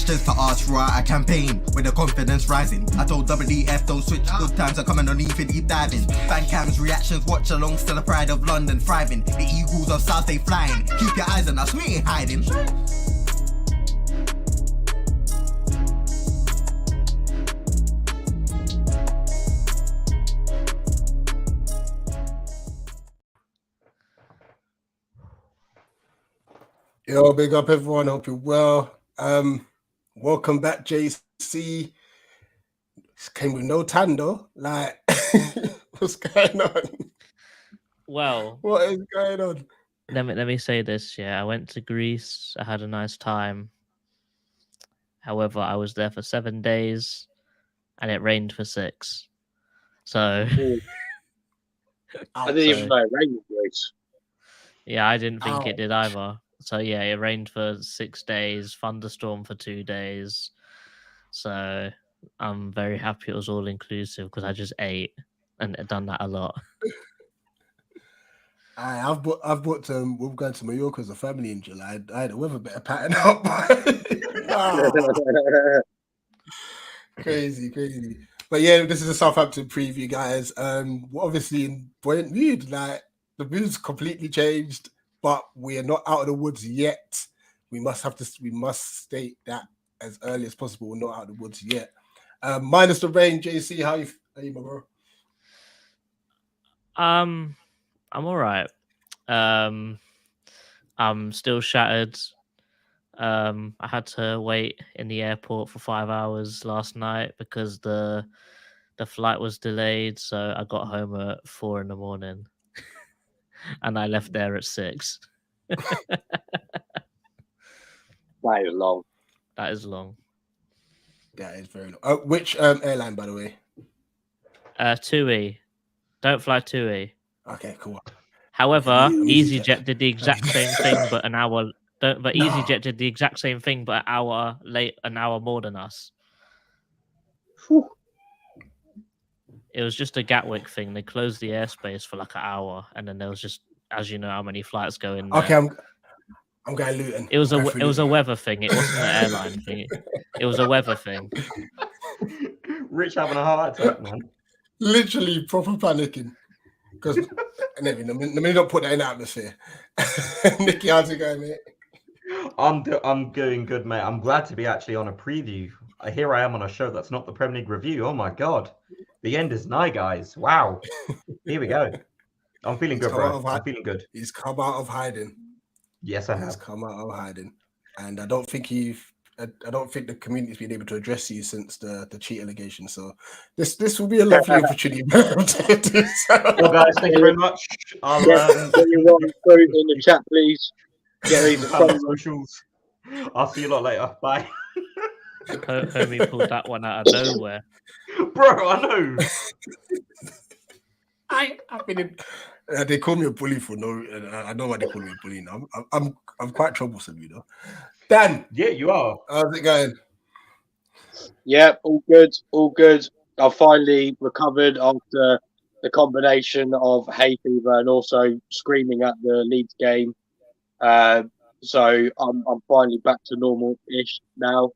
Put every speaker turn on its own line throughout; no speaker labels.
questions to ask throughout a campaign with the confidence rising. I told WDF don't switch, good times are coming on even deep diving. Fan cams, reactions, watch alongs to the pride of London thriving. The Eagles of South, they flying. Keep your eyes on us, we ain't hiding.
Yo, big up everyone. Hope you're well. Welcome back, JC. Came with no tan though. Like, what's going on?
Well,
What is going on?
let me say this. Yeah, I went to Greece. I had a nice time. However, I was there for 7 days, and it rained for 6. So
I didn't even know it rained in Greece.
yeah, I didn't think it did either. So yeah, it rained for 6 days, thunderstorm for 2 days. So I'm very happy it was all inclusive because I just ate and done that a lot.
I've booked we're going to Mallorca as a family in July. I had a weather better pattern up. Crazy. But yeah, this is a Southampton preview, guys. We're obviously in buoyant mood. Like the mood's completely changed, but we are not out of the woods yet. We must state that as early as possible. We're not out of the woods yet. Minus the rain, JC. How you, my bro?
I'm all right. I'm still shattered. I had to wait in the airport for 5 hours last night because the flight was delayed. So I got home at 4 a.m. and I left there at 6.
That is long.
That is long.
That is very long. Which airline, by the way?
TUI. Don't fly TUI.
Okay, cool.
However, EasyJet did the exact same thing, but an hour. But EasyJet did the exact same thing, but an hour more than us.
Whew.
It was just a Gatwick thing. They closed the airspace for like an hour, and then there was just, as you know, how many flights go in there.
Okay, I'm going Luton.
It was a weather thing. It wasn't an airline thing. It was a weather thing.
Rich having a heart attack, man.
Literally proper panicking. Because let me not put that in the atmosphere. Nicky, how's it going, mate?
I'm going good, mate. I'm glad to be actually on a preview. Here I am on a show that's not the Premier League review. Oh my god, the end is nigh, guys. Wow. Here we go. I'm feeling good, bro. I'm feeling good.
He's come out of hiding.
Yes, I have.
He's come out of hiding, and I don't think the community's been able to address you since the cheat allegation. So this will be a lovely opportunity.
Well, guys, thank you very much. I'll
put your one through in the chat, please. Get these
socials. I'll see you a lot later. Bye.
Homie pulled that one out of nowhere.
Bro, I know.
I've been in. They call me a bully for no. I know why they call me a bully now. I'm quite troublesome, you know. Dan,
yeah, you are.
How's it going?
Yeah, all good. I finally recovered after the combination of hay fever and also screaming at the Leeds game. So I'm finally back to normal-ish now.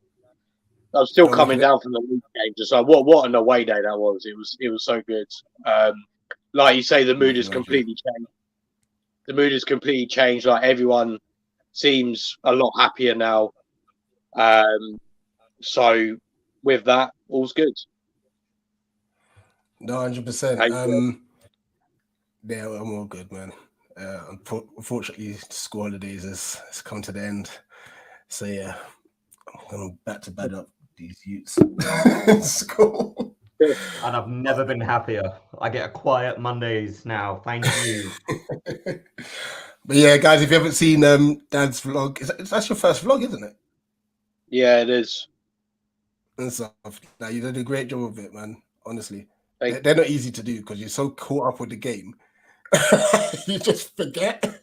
I'm still coming down from the Leeds game. Just like what an away day that was. It was so good. Like you say, the mood has completely changed. The mood has completely changed. Like everyone seems a lot happier now. So with that, all's good.
No, 100%. Yeah, I'm all good, man. Unfortunately, school holidays has come to the end. So yeah, I'm going back to bed up these youths. School.
And I've never been happier. I get a quiet Mondays now. Thank you.
But yeah, guys, if you haven't seen Dan's vlog, that's your first vlog, isn't it?
Yeah, it is.
And stuff. Now, you did a great job of it, man. Honestly, they're not easy to do because you're so caught up with the game. You just forget.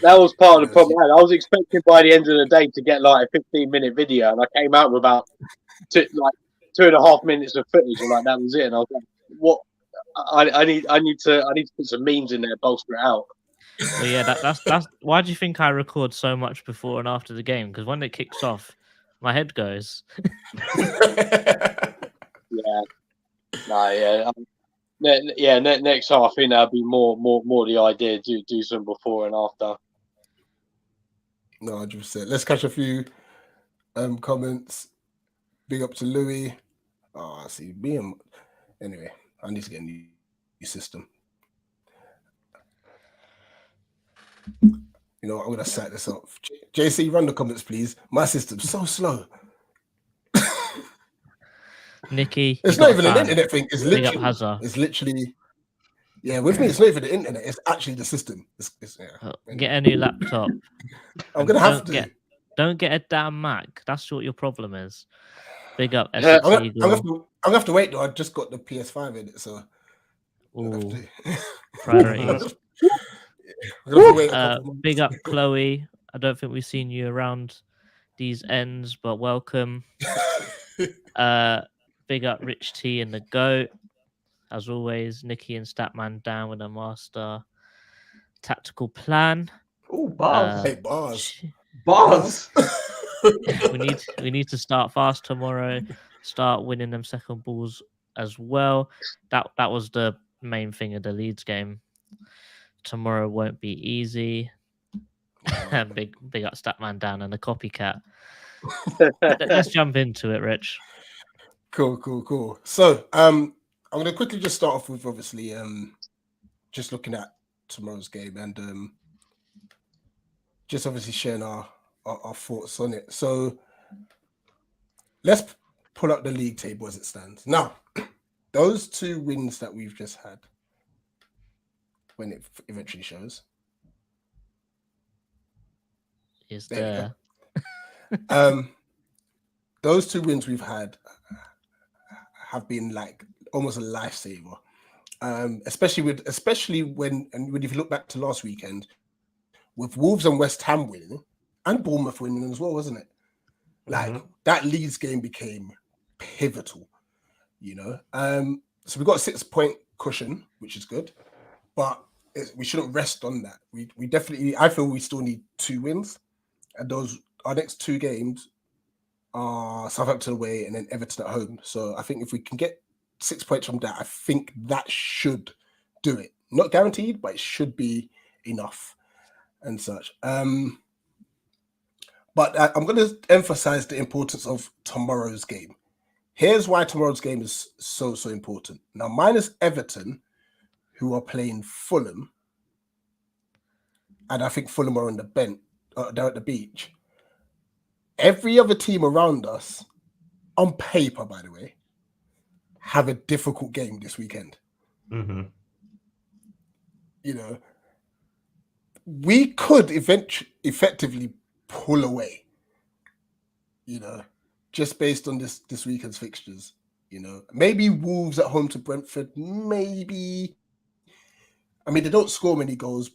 That was part of the problem. I was expecting by the end of the day to get like a 15-minute video, and I came out with about 2.5 minutes of footage, and like that was it. And I was like, "What? I need to put some memes in there, bolster it out."
Well, yeah, that's why do you think I record so much before and after the game? Because when it kicks off, my head goes.
Yeah. No, yeah. Next half, I think that'd be more the idea to do some before and after.
No, 100%. Let's catch a few comments. Big up to Louis. Oh, I see. Anyway, I need to get a new system. You know what? I'm gonna set this up. JC, run the comments, please. My system's so slow.
Nicky,
It's
you
not
got a
even an
fan.
internet thing. It's
Big up
literally.
Hazard.
It's literally. Yeah, with me, it's not even the internet. It's actually the system.
Get a new laptop.
I'm gonna have to.
Don't get a damn Mac. That's what your problem is. Big up
I'm
Essex
gonna,
Eagle.
I'm gonna have to wait though. I just got the PS5 in it, so.
Ooh,
I'm
priorities.
gonna have to wait a couple months.
Big up Chloe. I don't think we've seen you around these ends, but welcome. Big up Rich T and the GOAT. As always, Nicky and Statman down with a master tactical plan.
Oh, bars.
Hey, bars.
Bars.
we need to start fast tomorrow. Start winning them second balls as well. That was the main thing of the Leeds game. Tomorrow won't be easy. big up Statman down and the copycat. Let's jump into it, Rich.
Cool. So, I'm gonna quickly just start off with obviously just looking at tomorrow's game and just obviously sharing our thoughts on it. So let's pull up the league table as it stands. Now, those two wins that we've just had, when it eventually shows,
Is there?
Those two wins we've had have been like almost a lifesaver. Especially when if you look back to last weekend with Wolves and West Ham winning and Bournemouth winning as well, wasn't it? Like that Leeds game became pivotal, you know. So we got a 6-point cushion, which is good, but we shouldn't rest on that. We definitely, I feel we still need 2 wins, and our next 2 games are Southampton away and then Everton at home. So I think if we can get 6 points from that, I think that should do it. Not guaranteed, but it should be enough and such. But I'm going to emphasize the importance of tomorrow's game. Here's why tomorrow's game is so important. Now, minus Everton, who are playing Fulham, and I think Fulham are on the bench, they're at the beach. Every other team around us, on paper, by the way, have a difficult game this weekend.
Mm-hmm.
You know, we could effectively pull away, you know, just based on this weekend's fixtures. You know, maybe Wolves at home to Brentford, maybe. I mean, they don't score many goals,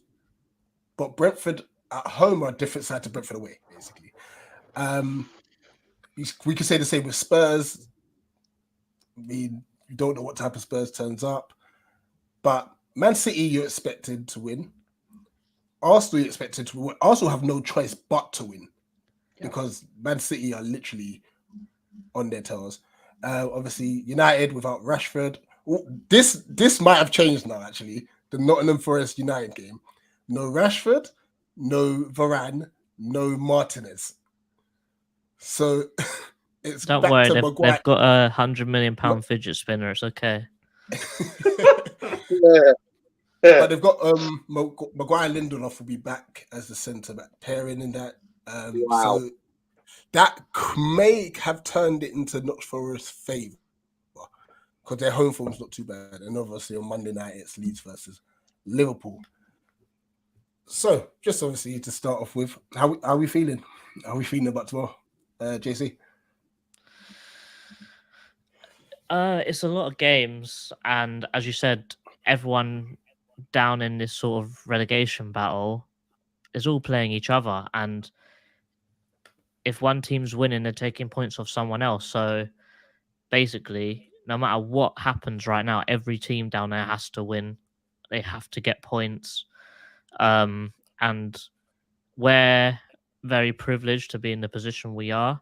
but Brentford at home are a different side to Brentford away, basically. We could say the same with Spurs. I mean, you don't know what type of Spurs turns up, but Man City you're expected to win. Arsenal you're expected to win. Arsenal have no choice but to win because Man City are literally on their toes. Obviously, United without Rashford. This might have changed now. Actually, the Nottingham Forest United game. No Rashford, no Varane, no Martinez. So it's
Don't
back
worry,
to
they've
Maguire.
got a £100 million fidget spinner. It's okay.
But they've got Maguire Lindelof will be back as the centre back pairing in that.
Wow.
So that may have turned it into Nottingham Forest's favour because their home form's not too bad. And obviously on Monday night it's Leeds versus Liverpool. So just obviously to start off with, how are we feeling? How are we feeling about tomorrow, JC?
It's a lot of games, and as you said, everyone down in this sort of relegation battle is all playing each other, and if one team's winning, they're taking points off someone else. So basically, no matter what happens right now, every team down there has to win. They have to get points. And we're very privileged to be in the position we are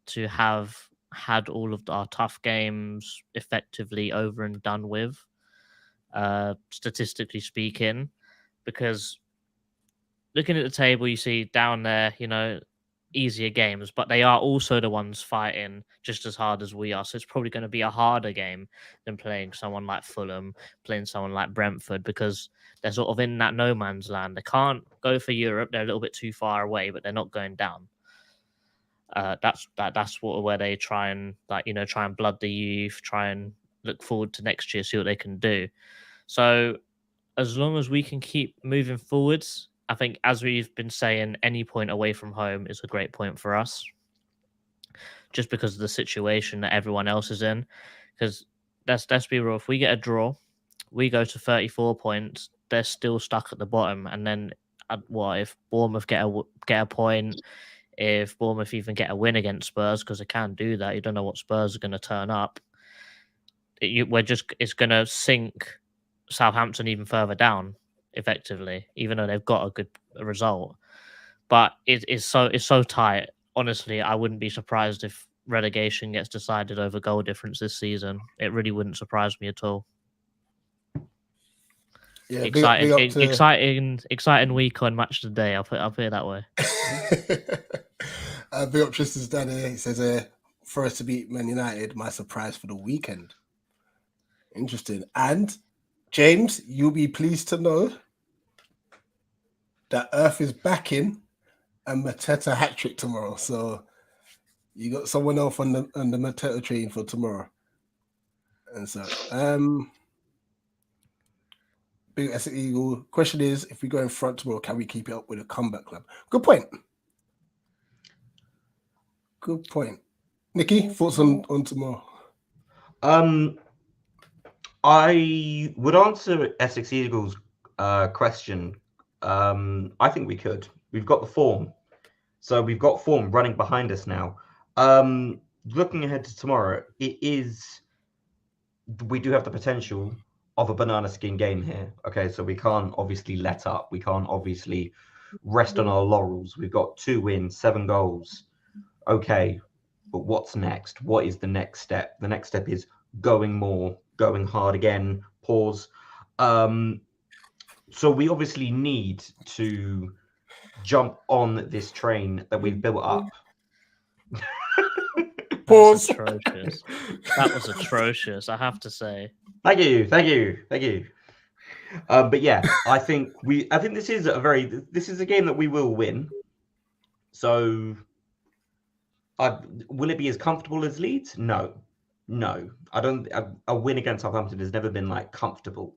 to have had all of our tough games effectively over and done with, statistically speaking, because looking at the table, you see down there, easier games, but they are also the ones fighting just as hard as we are. So it's probably going to be a harder game than playing someone like Fulham, playing someone like Brentford, because they're sort of in that no man's land. They can't go for Europe. They're a little bit too far away, but they're not going down. That's where they try and blood the youth, try and look forward to next year, see what they can do. So as long as we can keep moving forwards, I think, as we've been saying, any point away from home is a great point for us, just because of the situation that everyone else is in. Because let's be real, if we get a draw, we go to 34 points, they're still stuck at the bottom. And then if Bournemouth get a point, if Bournemouth even get a win against Spurs, because they can do that, you don't know what Spurs are going to turn up. It's going to sink Southampton even further down, effectively, even though they've got a good result. But it's so tight. Honestly, I wouldn't be surprised if relegation gets decided over goal difference this season. It really wouldn't surprise me at all.
Yeah,
exciting week on Match of the Day. I'll put it that way.
Big up Tristan's dad. He says, for us to beat Man United, my surprise for the weekend. Interesting. And James, you'll be pleased to know that Earth is back in and Mateta hat trick tomorrow. So you got someone else on the Mateta train for tomorrow. And so, Big S Eagle. Question is, if we go in front tomorrow, can we keep it up with a comeback club? Good point. Good point. Nicky, thoughts on tomorrow?
I would answer Essex Eagles' question. I think we could. We've got the form. So we've got form running behind us now. Looking ahead to tomorrow, we do have the potential of a banana skin game here. Okay, so we can't obviously let up. We can't obviously rest on our laurels. We've got 2 wins, 7 goals. Okay, but what's next? What is the next step? The next step is going hard again, pause. So we obviously need to jump on this train that we've built up.
Pause.
That was atrocious, I have to say.
Thank you. But yeah, I think this is a game that we will win. So will it be as comfortable as Leeds? No. I don't. A win against Southampton has never been like comfortable.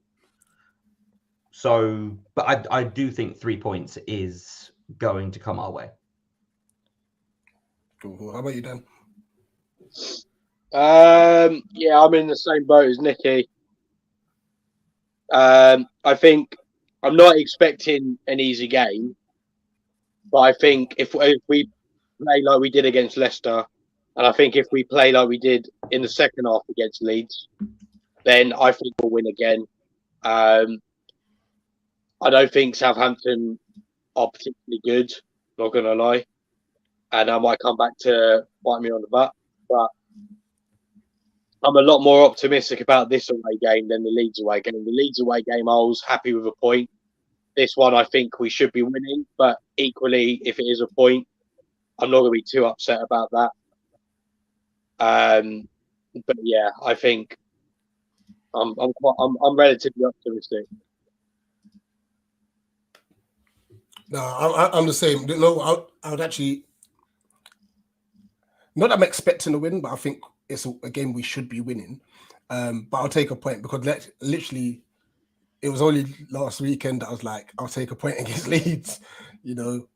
So, but I do think 3 points is going to come our way.
Cool. How about you, Dan?
Yeah, I'm in the same boat as Nicky. I think I'm not expecting an easy game, but I think if we play like we did against Leicester, and I think if we play like we did in the second half against Leeds, then I think we'll win again. I don't think Southampton are particularly good, not going to lie. And I might come back to bite me on the butt. But I'm a lot more optimistic about this away game than the Leeds away game. The Leeds away game, I was happy with a point. This one, I think we should be winning. But equally, if it is a point, I'm not going to be too upset about that. But yeah, I think I'm relatively optimistic.
No, I'm the same. No, I would actually. Not that I'm expecting a win, but I think it's a game we should be winning. But I'll take a point because literally, it was only last weekend that I was like, I'll take a point against Leeds,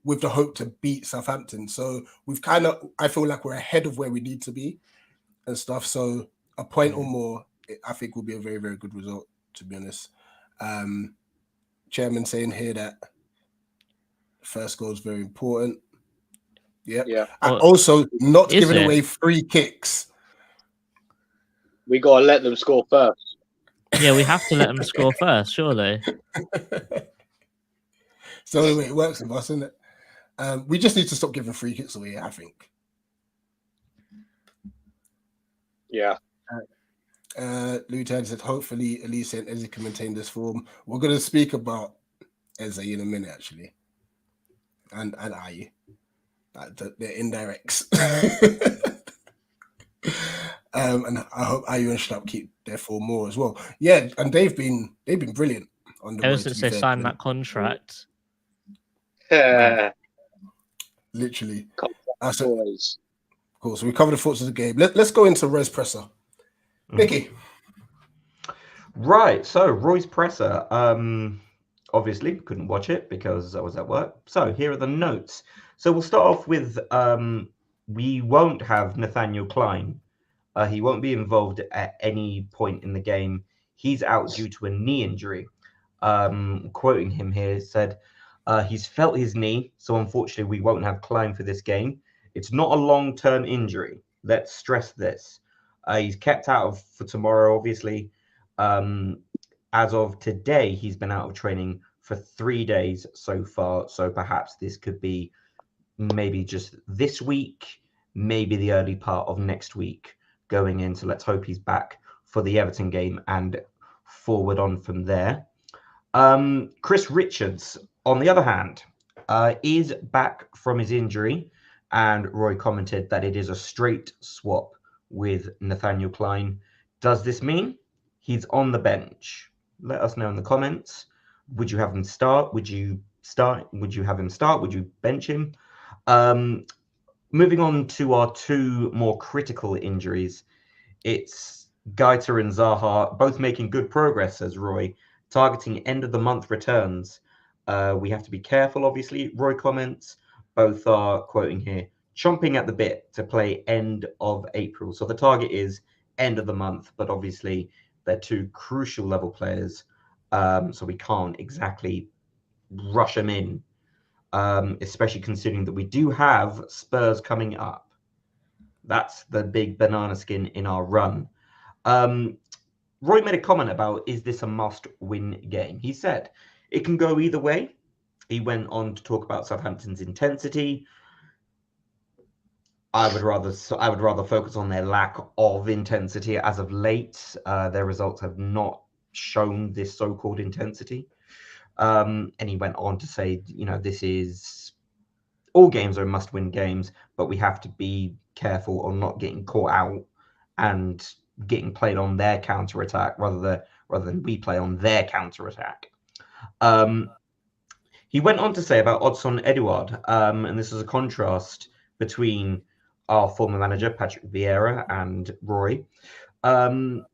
with the hope to beat Southampton. So I feel like we're ahead of where we need to be and stuff. So a point or more, I think will be a very, very good result, to be honest. Chairman saying here that first goal is very important. Yeah. And also, not giving away free kicks.
We got to let them score first.
Yeah, we have to let them score first, surely.
It's the only way it works with us, isn't it? We just need to stop giving free kicks away, I think.
Yeah.
Lieutenant said, hopefully Elise and Eze can maintain this form. We're going to speak about Eze in a minute, actually. And Ayu. They're indirects. And I hope Ayu and Schnapp keep their form more as well. Yeah, and they've been brilliant on the
Ever
road,
since
to be
they
fair.
signed that contract.
Literally.
Boys.
Cool. So we covered the thoughts of the game. Let's go into Res Presser. Nicky.
Right. So Roy's presser. Obviously couldn't watch it because I was at work. So here are the notes. So we'll start off with we won't have Nathaniel Klein. He won't be involved at any point in the game. He's out due to a knee injury. Quoting him here, said he's felt his knee, so unfortunately we won't have Klein for this game. It's not a long-term injury. Let's stress this. He's kept out for tomorrow, obviously. As of today, he's been out of training for 3 days so far. So perhaps this could be maybe just this week, maybe the early part of next week going in. So let's hope he's back for the Everton game and forward on from there. Chris Richards, on the other hand, is back from his injury, and Roy commented that it is a straight swap with Nathaniel Klein. Does this mean he's on the bench? Let us know in the comments. Would you have him start? Would you have him start? Would you bench him? Moving on to our two more critical injuries, it's Gaita and Zaha, both making good progress, says Roy, targeting end of the month returns. We have to be careful, obviously. Roy comments, both are, quoting here, chomping at the bit to play end of April. So the target is end of the month, but obviously they're two crucial level players. So we can't exactly rush them in, especially considering that we do have Spurs coming up. That's the big banana skin in our run. Roy made a comment about, is this a must-win game? He said, it can go either way. He went on to talk about Southampton's intensity. I would rather focus on their lack of intensity as of late. Their results have not shown this so-called intensity. And he went on to say, this is all games are must-win games, but we have to be careful on not getting caught out and getting played on their counter-attack rather than we play on their counter-attack. He went on to say about Odsonne Edouard, and this is a contrast between our former manager, Patrick Vieira, and Roy. And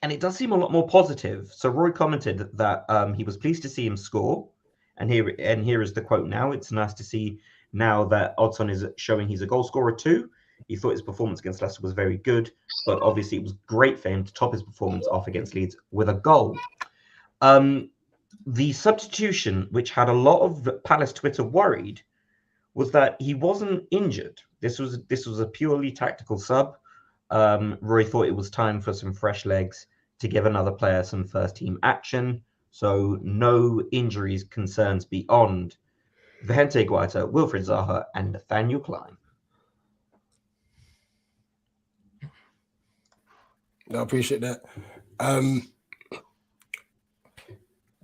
it does seem a lot more positive. So Roy commented that he was pleased to see him score. And here is the quote now. It's nice to see now that Odsonne is showing he's a goal scorer too. He thought his performance against Leicester was very good, but obviously it was great for him to top his performance off against Leeds with a goal. The substitution, which had a lot of Palace Twitter worried, was that he wasn't injured. This was a purely tactical sub. Roy thought it was time for some fresh legs to give another player some first team action. So no injuries concerns beyond Vicente Guaita, Wilfried Zaha, and Nathaniel Klein.
I appreciate that.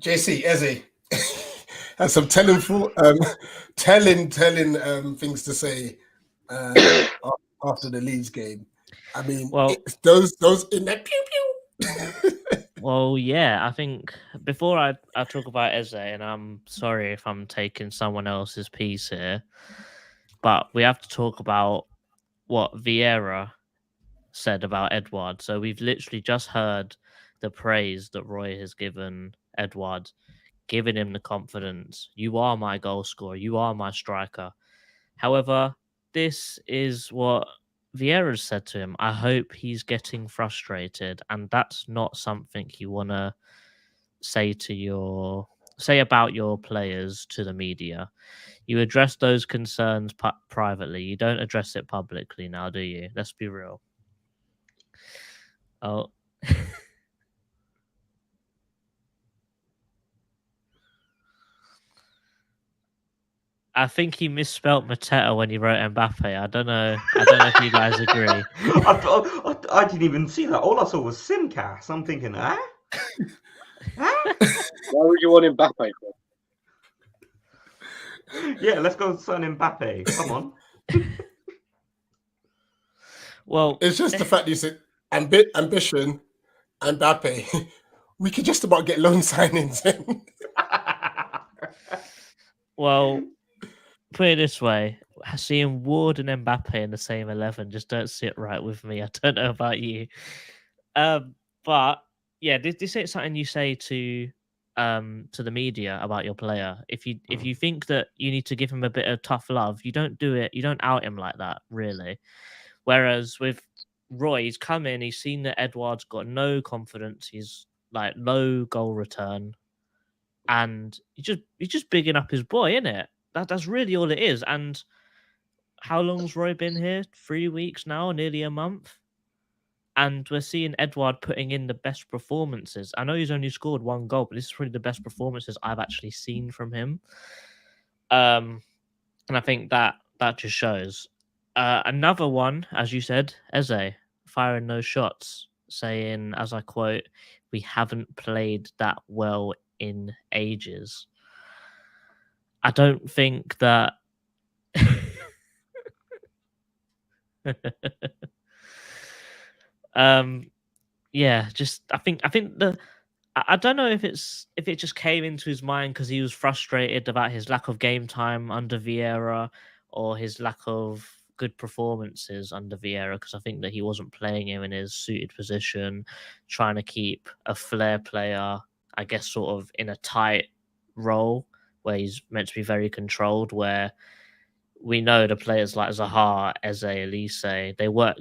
JC, Eze has some telling things to say after the Leeds game. I mean,
Well,
those in that pew pew.
Well, yeah, I think before I talk about Eze, and I'm sorry if I'm taking someone else's piece here, but we have to talk about what Vieira said about Edouard. So we've literally just heard the praise that Roy has given Edouard, giving him the confidence. You are my goal scorer. You are my striker. However, this is what Vieira said to him. I hope he's getting frustrated, and that's not something you want to say about your players to the media. You address those concerns privately. You don't address it publicly now, do you? Let's be real. Oh. I think he misspelt Mateta when he wrote Mbappe. I don't know. I don't know if you guys agree.
I didn't even see that. All I saw was Simcast. I'm thinking, Huh?
Why would you want Mbappe for?
Yeah, let's go sign Mbappe. Come on.
Well,
It's just the fact you said ambition and Mbappe. We could just about get loan signings in.
well, put it this way: seeing Ward and Mbappe in the same 11 just don't sit right with me. I don't know about you, but yeah, this is something you say to the media about your player. If you think that you need to give him a bit of tough love, you don't do it. You don't out him like that, really. Whereas with Roy, he's come in, he's seen that Edouard's got no confidence, he's like low goal return, and he's just bigging up his boy, innit? That's really all it is. And how long's Roy been here? 3 weeks now, nearly a month. And we're seeing Edouard putting in the best performances. I know he's only scored 1 goal, but this is probably the best performances I've actually seen from him. And I think that just shows. Another one, as you said, Eze, firing no shots, saying, as I quote, "We haven't played that well in ages." I don't think that. Yeah, just I think I don't know if it just came into his mind because he was frustrated about his lack of game time under Vieira or his lack of good performances under Vieira, because I think that he wasn't playing him in his suited position, trying to keep a flair player, I guess, sort of in a tight role where he's meant to be very controlled, where we know the players like Zaha, Eze, Elise, they work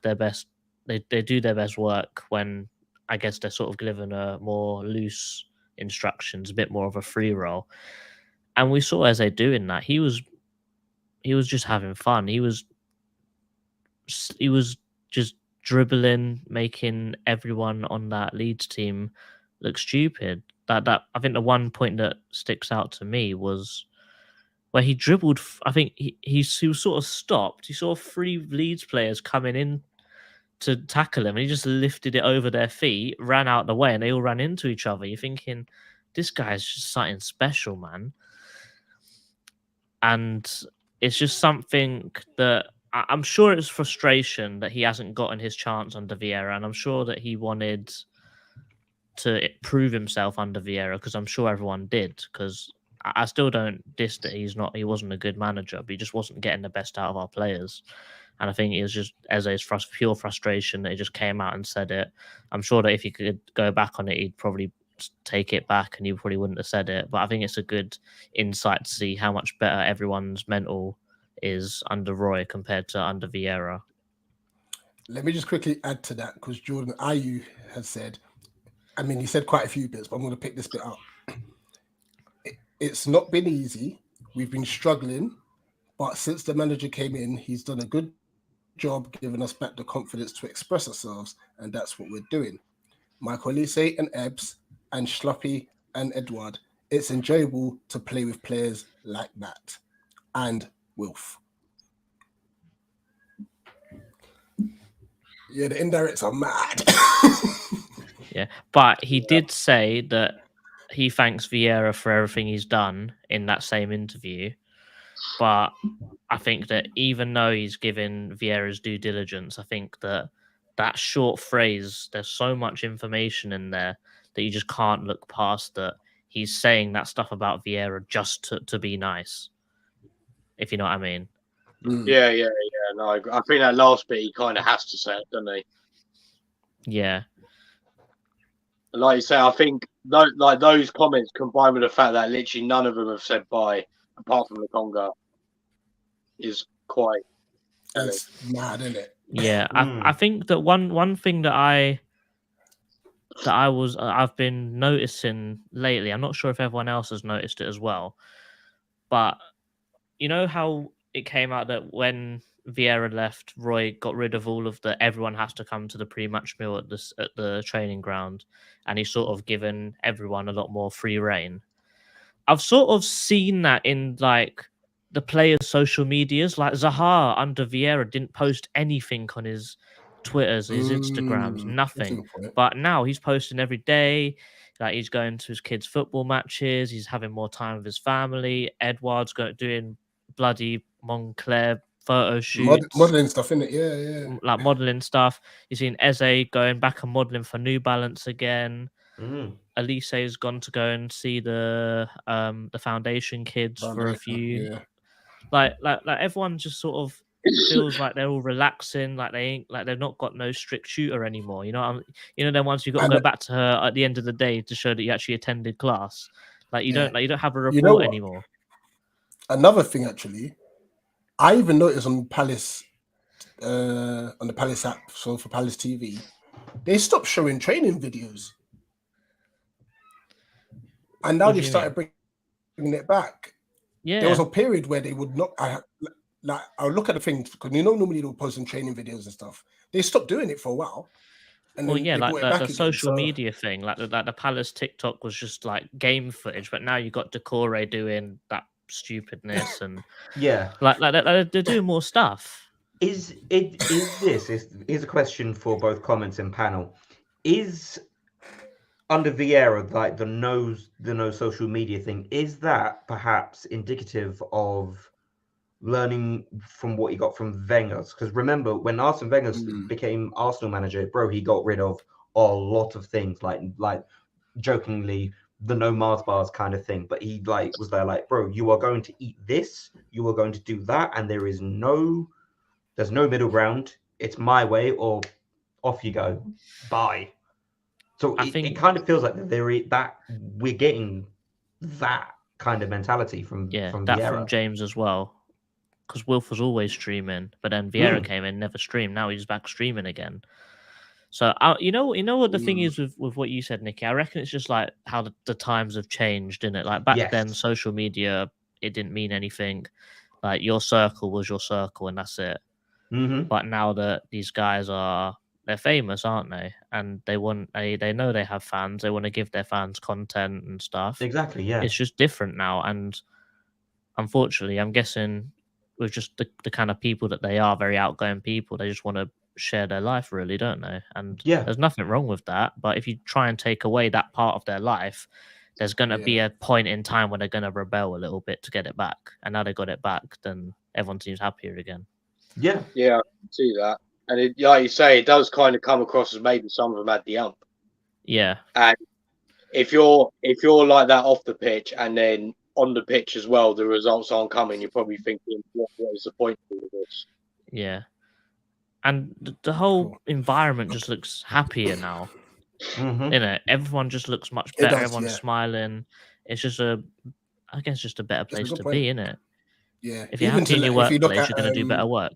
their best. They do their best work when I guess they're sort of given a more loose instructions, a bit more of a free role. And we saw Eze doing that. He was just having fun. He was just dribbling, making everyone on that Leeds team look stupid. That I think the one point that sticks out to me was where he dribbled. I think he was sort of stopped. He saw 3 Leeds players coming in to tackle him, and he just lifted it over their feet, ran out the way, and they all ran into each other. You're thinking, this guy's just something special, man. And it's just something that I'm sure it's frustration that he hasn't gotten his chance under Vieira, and I'm sure that he wanted to prove himself under Vieira, because I'm sure everyone did, because I still don't diss that he wasn't a good manager, but he just wasn't getting the best out of our players. And I think it was just Eze's pure frustration that he just came out and said it. I'm sure that if he could go back on it, he'd probably take it back and he probably wouldn't have said it. But I think it's a good insight to see how much better everyone's mental is under Roy compared to under Vieira.
Let me just quickly add to that, because Jordan Ayew has said, I mean, he said quite a few bits, but I'm going to pick this bit up. It's not been easy. We've been struggling, but since the manager came in, he's done a good job giving us back the confidence to express ourselves, and that's what we're doing. Michael Elise and Ebbs and Schluppy and Edouard, it's enjoyable to play with players like that. And Wilf. Yeah, the indirects are mad.
Yeah, but he did say that he thanks Vieira for everything he's done in that same interview. But I think that even though he's given Vieira's due diligence, I think that short phrase, there's so much information in there that you just can't look past that he's saying that stuff about Vieira just to be nice, if you know what I mean.
Yeah. No, I think that last bit he kind of has to say it, doesn't he?
Yeah.
Like you say, I think those comments combined with the fact that literally none of them have said bye, apart from the Conga, is quite.
That's mad, isn't it?
Yeah, I think that one thing that I've been noticing lately, I'm not sure if everyone else has noticed it as well, but you know how it came out that when Vieira left, Roy got rid of all of the everyone has to come to the pre-match meal at the training ground, and he's sort of given everyone a lot more free reign. I've sort of seen that in like the players' social medias. Like Zaha under Vieira didn't post anything on his Twitters, his Instagrams, nothing. But now he's posting every day. Like he's going to his kids' football matches. He's having more time with his family. Edouard's doing bloody Montclair photo shoots,
modeling stuff, innit? Yeah.
like modeling stuff. You've seen Eze going back and modeling for New Balance again. Elise's gone to go and see the foundation kids for a few.
Yeah.
Like everyone just sort of feels like they're all relaxing, like they ain't, like they've not got no strict shooter anymore. You know, then once you've got to go back to her at the end of the day to show that you actually attended class. Like you don't have a report anymore.
Another thing, actually, I even noticed on Palace, on the Palace app, so for Palace TV, they stopped showing training videos, and now they've started bringing it back.
Yeah,
there was a period where they would not. I'll look at the things because normally they'll post some training videos and stuff. They stopped doing it for a while. And
well, yeah, like the
again,
social media thing, like the Palace TikTok was just like game footage, but now you got Decore doing that stupidness and like they're doing more stuff.
Here's a question for both comments and panel. Is under Vieira, like the no social media thing, is that perhaps indicative of learning from what he got from Wenger? Because remember, when Arsene Wenger became Arsenal manager, bro, he got rid of a lot of things, like jokingly the no Mars bars kind of thing. But he was there like, bro, you are going to eat this, you are going to do that, and there's no middle ground. It's my way or off you go. Bye. So I think it kind of feels like that we're getting that kind of mentality from Vieira.
From James as well. Because Wilf was always streaming, but then Vieira came in, never streamed. Now he's back streaming again. So you know what the thing is with what you said, Nicky. I reckon it's just like how the times have changed, innit? Like back then, social media, it didn't mean anything. Like your circle was your circle, and that's it. But now that these guys they're famous, aren't they? And they know they have fans. They want to give their fans content and stuff.
Exactly. Yeah.
It's just different now, and unfortunately, I'm guessing with just the kind of people that they are, very outgoing people, they just want to share their life, really, don't they? And there's nothing wrong with that. But if you try and take away that part of their life, there's going to be a point in time when they're going to rebel a little bit to get it back. And now they got it back, then everyone seems happier again.
Yeah, I can see that. And like you say, it does kind of come across as maybe some of them had the ump.
Yeah.
And if you're like that off the pitch and then on the pitch as well, the results aren't coming, you're probably thinking, what is the point of this?
Yeah. And the whole environment just looks happier now. Everyone just looks much better. Everyone's smiling. It's just a better place to be, innit?
Yeah.
If you're happy in your workplace, you're going to do better work.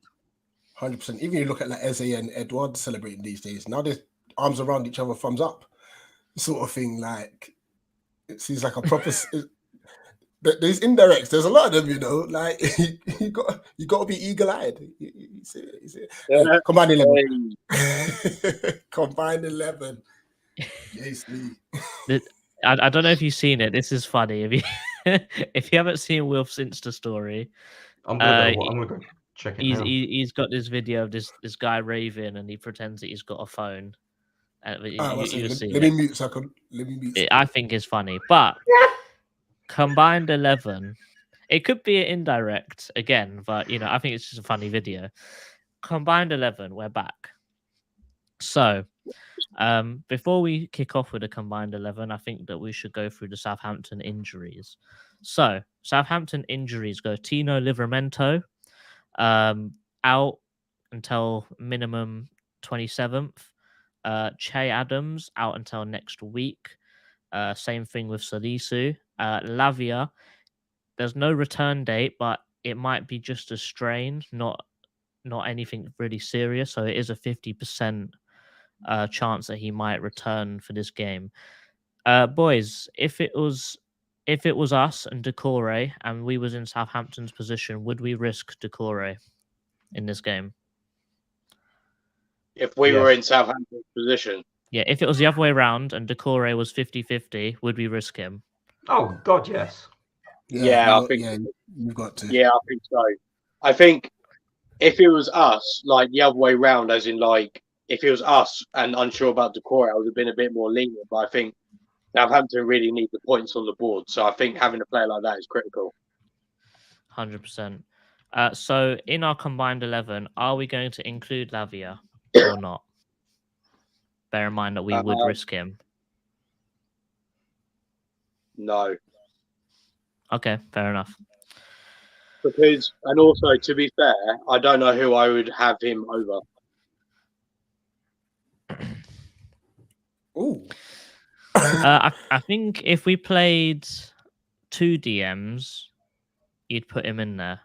100%. Even you look at like Eze and Edouard celebrating these days. Now they're arms around each other, thumbs up, sort of thing. Like it seems like a proper. There's indirects. There's a lot of them, you know. Like you got to be eagle-eyed. You see it.
Yeah.
Combined 11. Combined 11.
I don't know if you've seen it. This is funny. If you haven't seen Wilf's Insta story,
I'm gonna go check it.
He's got this video of this guy raving, and he pretends that he's got a phone.
Let me mute.
I think it's funny, but combined 11. It could be an indirect again, but I think it's just a funny video. Combined 11, we're back. So, before we kick off with the combined 11, I think that we should go through the Southampton injuries. So, Southampton injuries go Tino Livramento, out until minimum 27th. Che Adams out until next week. Same thing with Salisu. Lavia, there's no return date, but it might be just a strain, not anything really serious. So it is a 50% chance that he might return for this game. Boys, if it was us and Decore and we was in Southampton's position, would we risk Decore in this game?
If we were in Southampton's position?
Yeah, if it was the other way around and Decore was 50-50, would we risk him?
Oh, God, yes.
Yeah, I think.
Yeah, you've got to.
Yeah, I think so. I think if it was us, like the other way round, as in like if it was us and unsure about Decore, I would have been a bit more lenient. But I think Southampton really need the points on the board, so I think having a player like that is critical.
100%. So in our combined 11, are we going to include Lavia or not? Bear in mind that we would risk him.
No,
Okay, fair enough.
because and also to be fair, I don't know who I would have him over.
Ooh.
I think if we played 2 DMs, you'd put him in there.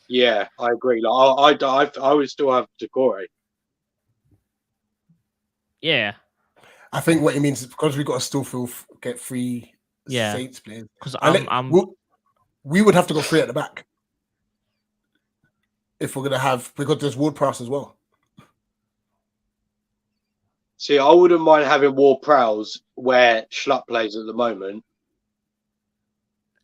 Yeah, I agree. Like I would still have Decore.
Yeah,
I think what it means is because we got to still get 3
Yeah.
Saints players.
because
We would have to go 3 at the back if we're gonna have, because there's Ward-Prowse as well.
See, I wouldn't mind having Ward-Prowse where Schlupp plays at the moment.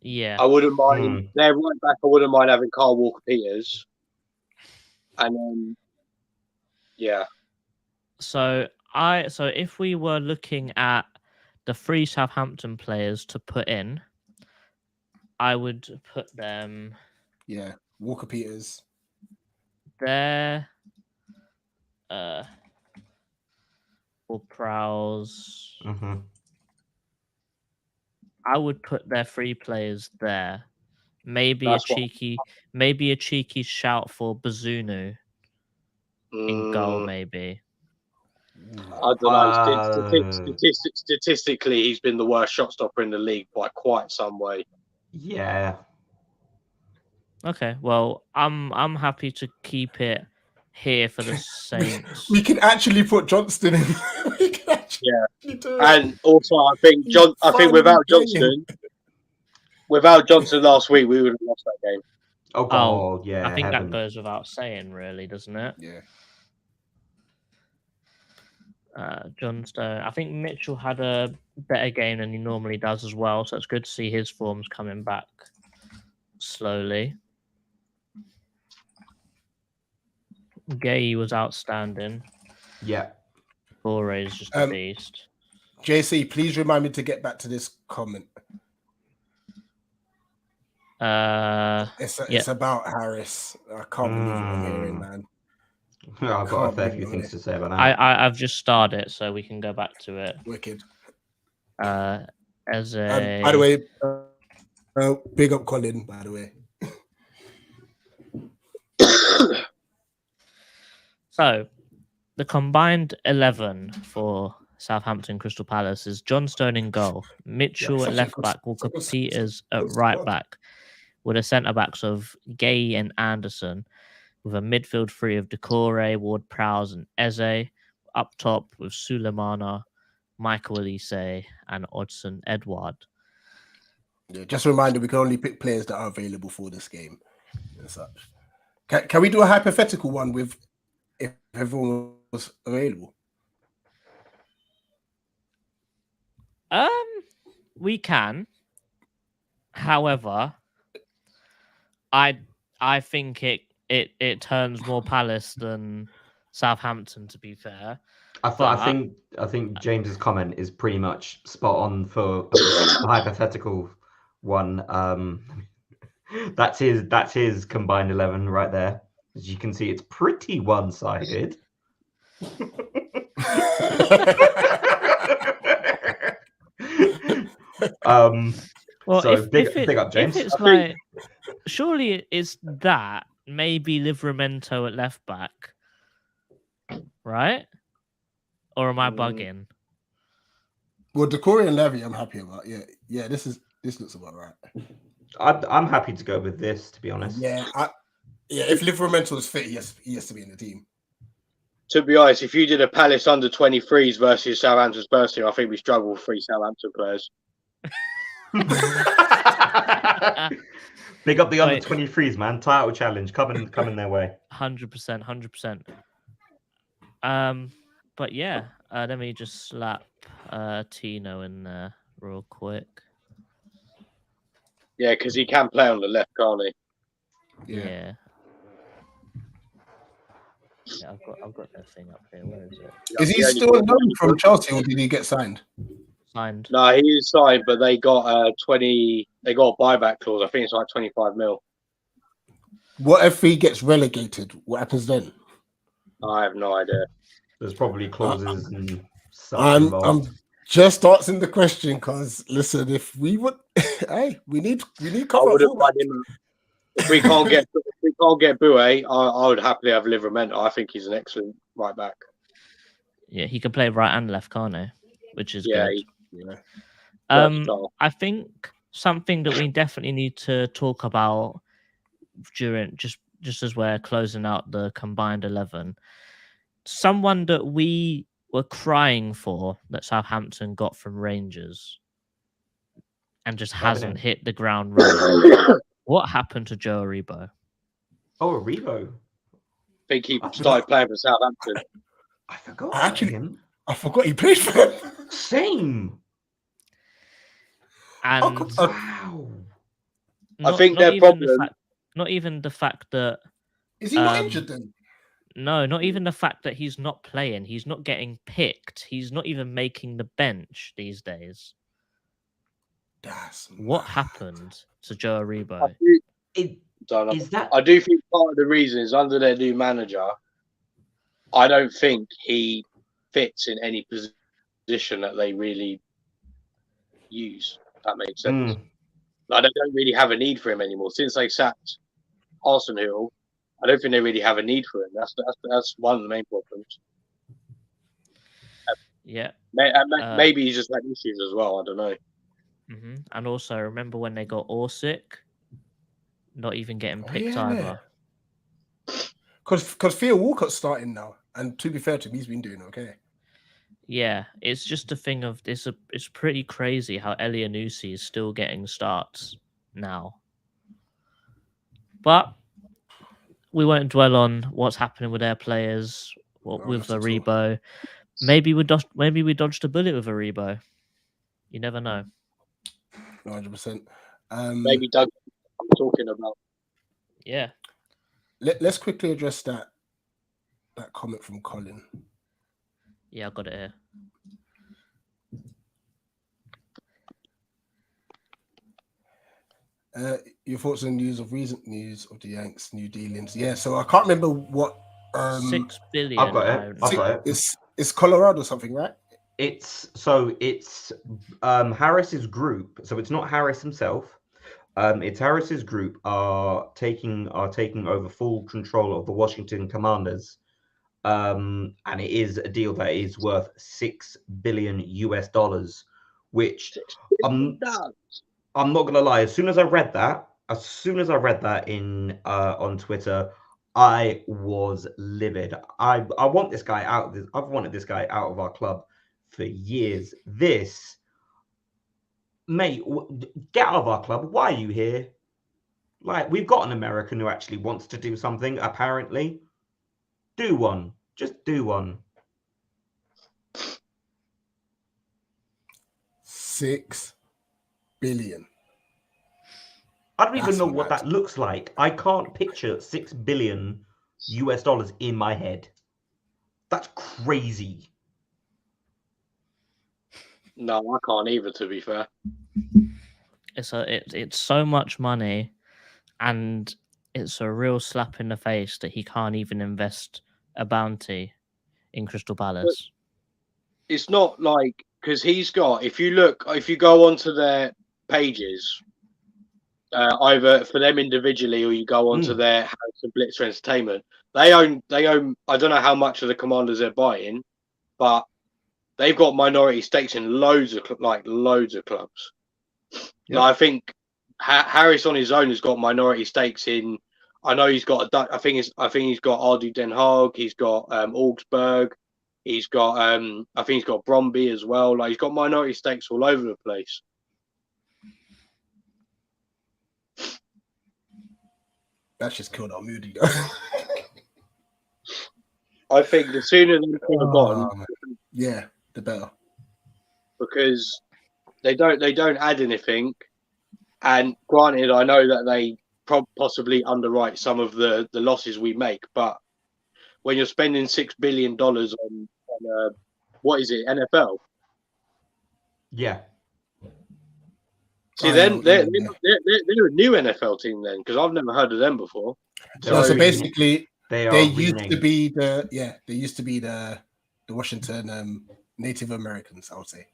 yeah.
I wouldn't mind their right back. I wouldn't mind having Carl Walker-Peters, and then
So if we were looking at the 3 Southampton players to put in, I would put them
Yeah, Walker-Peters.
there. Or Prowse.
Mhm.
I would put their 3 players there. Maybe
That's
a cheeky shout for Bazunu in goal, maybe.
I don't know. Statistically, he's been the worst shot stopper in the league by quite some way.
Yeah.
Okay, well, I'm happy to keep it here for the Saints.
We can actually put Johnston in. We can actually do it.
And also, I think without Johnson last week, we would have lost that game.
Oh God, yeah.
I think
heaven.
that goes without saying, really, doesn't it?
Yeah.
Johnstone. I think Mitchell had a better game than he normally does as well, so it's good to see his form's coming back slowly. Gay was outstanding.
Yeah.
Bore is just a beast.
JC, please remind me to get back to this comment. It's about Harris. I can't believe what I'm hearing, man.
I've got a fair few things to say about that.
I've just started it, so we can go back to it.
Wicked.
As a
by the way, big up Colin, by the way.
So, the combined 11 for Southampton Crystal Palace is Johnstone in goal, Mitchell at left back, Walker Peters at right back, with the centre backs of Gay and Anderson, with a midfield 3 of Decore, Ward-Prowse, and Eze, up top with Sulemana, Michael Elise, and Odson Edward.
Yeah, just a reminder, we can only pick players that are available for this game and such. Can we do a hypothetical one with if everyone was available?
We can. However, I think it turns more Palace than Southampton, to be fair.
I think James's comment is pretty much spot on for a hypothetical one. That's his combined 11 right there. As you can see, it's pretty one-sided.
Well,
so big up, James.
If it's like, surely it's that, maybe Livramento at left back, right? Or am I bugging?
Well, Decore and Levy, I'm happy about. Yeah. This looks about right.
I'm happy to go with this, to be honest.
Yeah, if Livramento is fit, he has to be in the team.
To be honest, if you did a Palace under 23s versus Southampton's first team, I think we struggle with 3 Southampton players.
Big up the under 23s, man. Title challenge coming their way.
100%. But yeah, let me just slap Tino in there real quick.
Yeah, because he can play on the left, can't he?
Yeah. Yeah, I've got that thing up here. Where is it?
Is he still on loan from Chelsea, or did he get signed?
Signed.
No, he is signed, but they got 20. They got a buyback clause. I think it's like 25 mil.
What if he gets relegated? What happens then?
I have no idea.
There's probably clauses and such
I'm
involved.
just answering the question because listen, if we would, hey, we need
I
cover.
would have signed him. If we can't get Bue, I would happily have Livramento. I think he's an excellent right back.
Yeah, he can play right and left, can't he? Which is
Yeah,
good.
versatile.
I think something that we definitely need to talk about during just as we're closing out the combined 11, someone that we were crying for that Southampton got from Rangers and just hasn't hit the ground running. What happened to Joe Aribo?
Oh, Aribo.
I think he started playing for Southampton.
I forgot
Actually,
him.
I forgot he played for them.
Same.
And
Wow.
I think their problem.
Not even the fact that
Is he not injured then?
no, not even the fact that he's not playing. He's not getting picked. He's not even making the bench these days. What happened to Joe Aribo?
I do think part of the reason is under their new manager. I don't think he fits in any position that they really use. If that makes sense. Like, they don't really have a need for him anymore since they sacked Arsenal. I don't think they really have a need for him. That's one of the main problems.
Yeah.
Maybe he's just had issues as well. I don't know.
Mm-hmm. And also, remember when they got Orsic? Not even getting picked either.
Because Theo Walcott's starting now, and to be fair to him, he's been doing okay.
Yeah, it's just a thing of it's pretty crazy how Elianusi is still getting starts now. But we won't dwell on what's happening with their players with Aribo. Maybe we dodged a bullet with Aribo. You never know.
100%.
Maybe Doug I'm talking about.
Yeah.
Let's quickly address that comment from Colin.
Yeah, I got it
here. Your thoughts on recent news of the Yanks' new dealings? Yeah, so I can't remember what.
6 billion.
I've got it.
It's Colorado or something, right?
It's Harris's group. So it's not Harris himself. It's Harris's group are taking over full control of the Washington Commanders. And it is a deal that is worth $6 billion, which I'm not gonna lie. As soon as I read that in on Twitter, I was livid. I want this guy out. I've wanted this guy out of our club for years. This, mate, get out of our club. Why are you here? Like, we've got an American who actually wants to do something. Apparently, do one. Just do one.
$6 billion.
I don't even know what that looks like. I can't picture $6 billion in my head. That's crazy.
No, I can't either, to be fair.
It's so much money, and it's a real slap in the face that he can't even invest a bounty in Crystal Palace.
But it's not like, because he's got, if you go onto their pages, either for them individually or you go onto their House and Blitzer Entertainment, they own I don't know how much of the Commanders they're buying, but they've got minority stakes in loads of clubs. Yep. Like, I think Harris on his own has got minority stakes in. I know he's got I think he's got RD Den Haag. He's got Augsburg. He's got I think he's got Bromby as well. Like, he's got minority stakes all over the place.
That's just killed our mood.
I think the sooner they could have gone,
yeah, the better.
Because they don't add anything, And granted, I know that they possibly underwrite some of the losses we make, but when you're spending $6 billion on what is it, NFL?
Yeah.
See, then they're a new NFL team then, because I've never heard of them before.
So basically,
they
used to be the Washington Native Americans, I would say.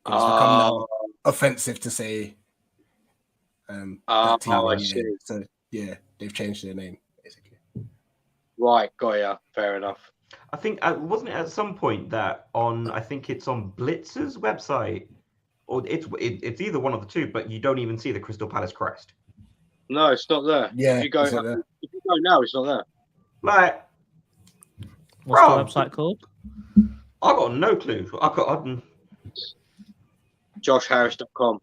It's become now offensive to say that team.
I see.
So yeah, they've changed their name basically.
Right, got ya. Fair enough.
I think wasn't it at some point that I think it's on Blitzer's website, or it's either one of the two, but you don't even see the Crystal Palace crest.
No, it's not there.
Yeah,
if you go now, it's not there.
Like,
what's the website called?
I got no clue.
JoshHarris.com.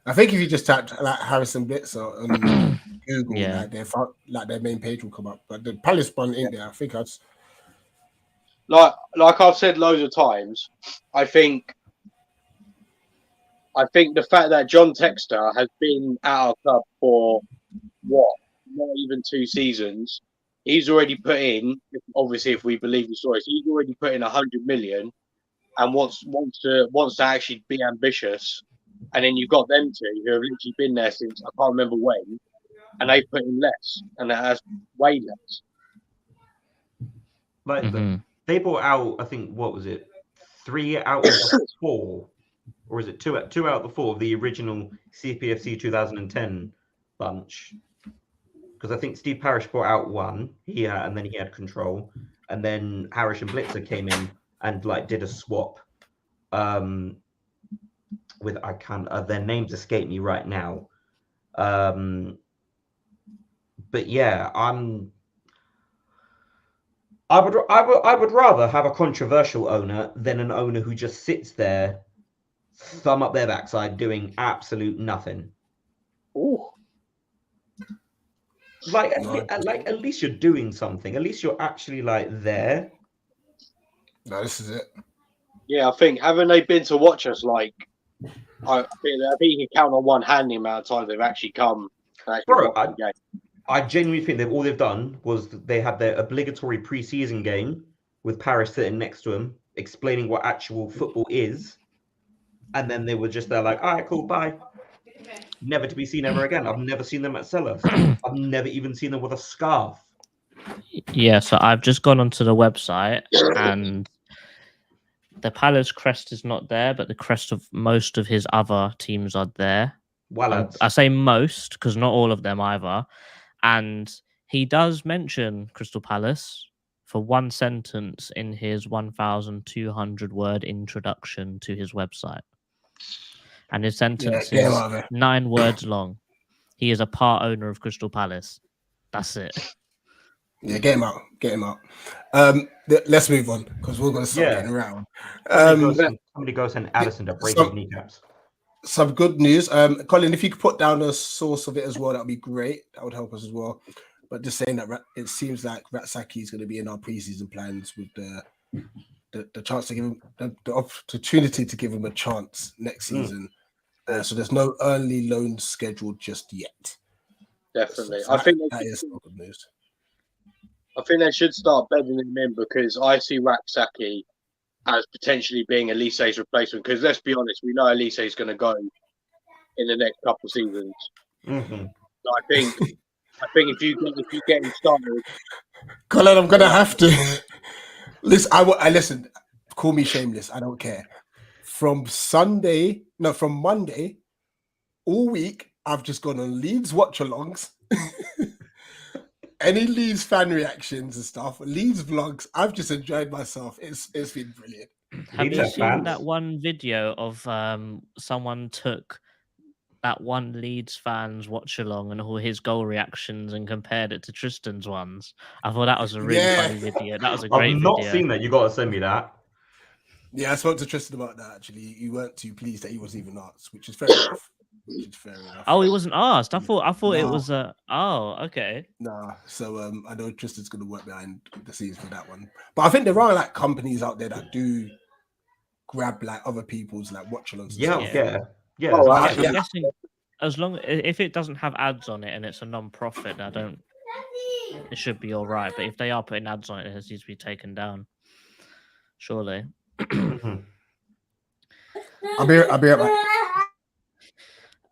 I think if you just type like Harrison Blitzer on Google, like their main page will come up. But the Palace one in there, I think that's
like I've said loads of times. I think the fact that John Textor has been at our club for not even 2 seasons, he's already put in. Obviously, if we believe the stories, he's already put in 100 million, and wants to actually be ambitious. And then you've got them two who have literally been there since I can't remember when, and they put in less, and that's way less.
Like they bought out, I think, what was it, 3 out of the 4, or is it 2 out of the 4 of the original CPFC 2010 bunch? Because I think Steve Parish bought out 1, and then he had control, and then Harris and Blitzer came in and like did a swap. With their names escape me right now, but yeah, I would rather have a controversial owner than an owner who just sits there, thumb up their backside, doing absolute nothing.
Ooh.
Like at least you're doing something. At least you're actually like there.
No, this is it.
Yeah, I think haven't they been to watch us? Like, I think you can count on one hand the amount of times they've actually come.
Bro, I genuinely think all they've done was they had their obligatory pre-season game with Paris sitting next to them, explaining what actual football is, and then they were just there like, all right, cool, bye. Never to be seen ever again. I've never seen them at Sellers. I've never even seen them with a scarf.
Yeah, so I've just gone onto the website and the Palace crest is not there, but the crest of most of his other teams are there.
Well,
I say most because not all of them either. And he does mention Crystal Palace for one sentence in his 1,200-word introduction to his website. And his sentence is 9 words long. He is a part owner of Crystal Palace. That's it.
Yeah, get him out. Get him out. Let's move on because we're going to start getting around.
Somebody go send Addison to break his kneecaps.
Some good news. Colin, if you could put down a source of it as well, that would be great. That would help us as well. But just saying that it seems like Ratsaki is going to be in our preseason plans with the chance to give him the opportunity to give him a chance next season. So there's no early loan scheduled just yet.
Definitely.
So
I think
that is good news.
I think they should start bedding him in because I see Ratsaki as potentially being Elise's replacement. Because let's be honest, we know Elise is going to go in the next couple of seasons.
Mm-hmm.
So I think if you get him started,
Colin, I'm gonna have to listen. I listen. Call me shameless. I don't care. From Monday, all week I've just gone on Leeds watch-alongs. Any Leeds fan reactions and stuff, Leeds vlogs. I've just enjoyed myself. It's been brilliant.
Have you seen that one video of someone took that one Leeds fans watch along and all his goal reactions and compared it to Tristan's ones? I thought that was a really funny video. That was a great video.
I've not seen that. You got to send me that.
Yeah, I spoke to Tristan about that. Actually, you weren't too pleased that he wasn't even asked, which is fair enough.
Oh, he wasn't asked. I thought it was a. Oh, okay.
Nah. So I know Tristan's going to work behind the scenes for that one. But I think there are like companies out there that do grab like other people's like watch alongs.
Yeah,
Yeah.
Oh,
that's
I'm
yeah.
guessing as long if it doesn't have ads on it and it's a non-profit, it should be all right. But if they are putting ads on it, it needs to be taken down. Surely.
Mhm.
I'll be right back.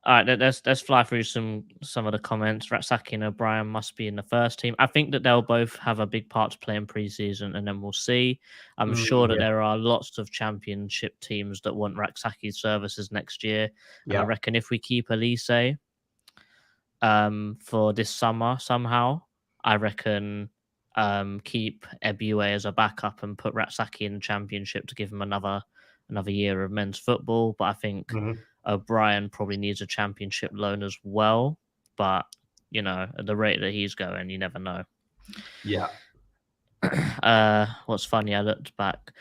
All right, let's fly through some of the comments. Ratsaki and O'Brien must be in the first team. I think that they'll both have a big part to play in preseason, and then we'll see. I'm sure that
yeah.
there are lots of championship teams that want Raksaki's services next year. And I
Yeah.
reckon if we keep Elise for this summer somehow, I reckon keep Ebue as a backup and put Ratsaki in the championship to give him another year of men's football. But I think
Mhm.
O'Brien probably needs a championship loan as well. But, you know, at the rate that he's going, you never know.
Yeah.
What's funny, I looked back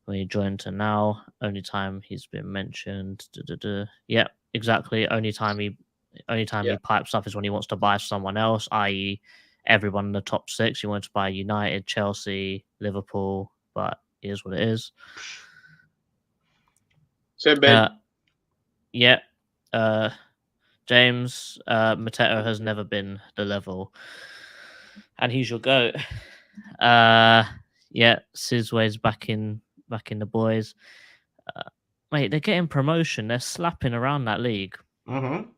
when he joined to now. Only time he's been mentioned. Yeah, exactly. Only time he pipes up is when he wants to buy someone else, i.e., everyone in the top 6. He wants to buy United, Chelsea, Liverpool, but it is what it is. Yeah. James Mateta has never been the level, and he's your goat. Yeah, Sizway's back in the boys. Mate, they're getting promotion. They're slapping around that league.
Mm-hmm.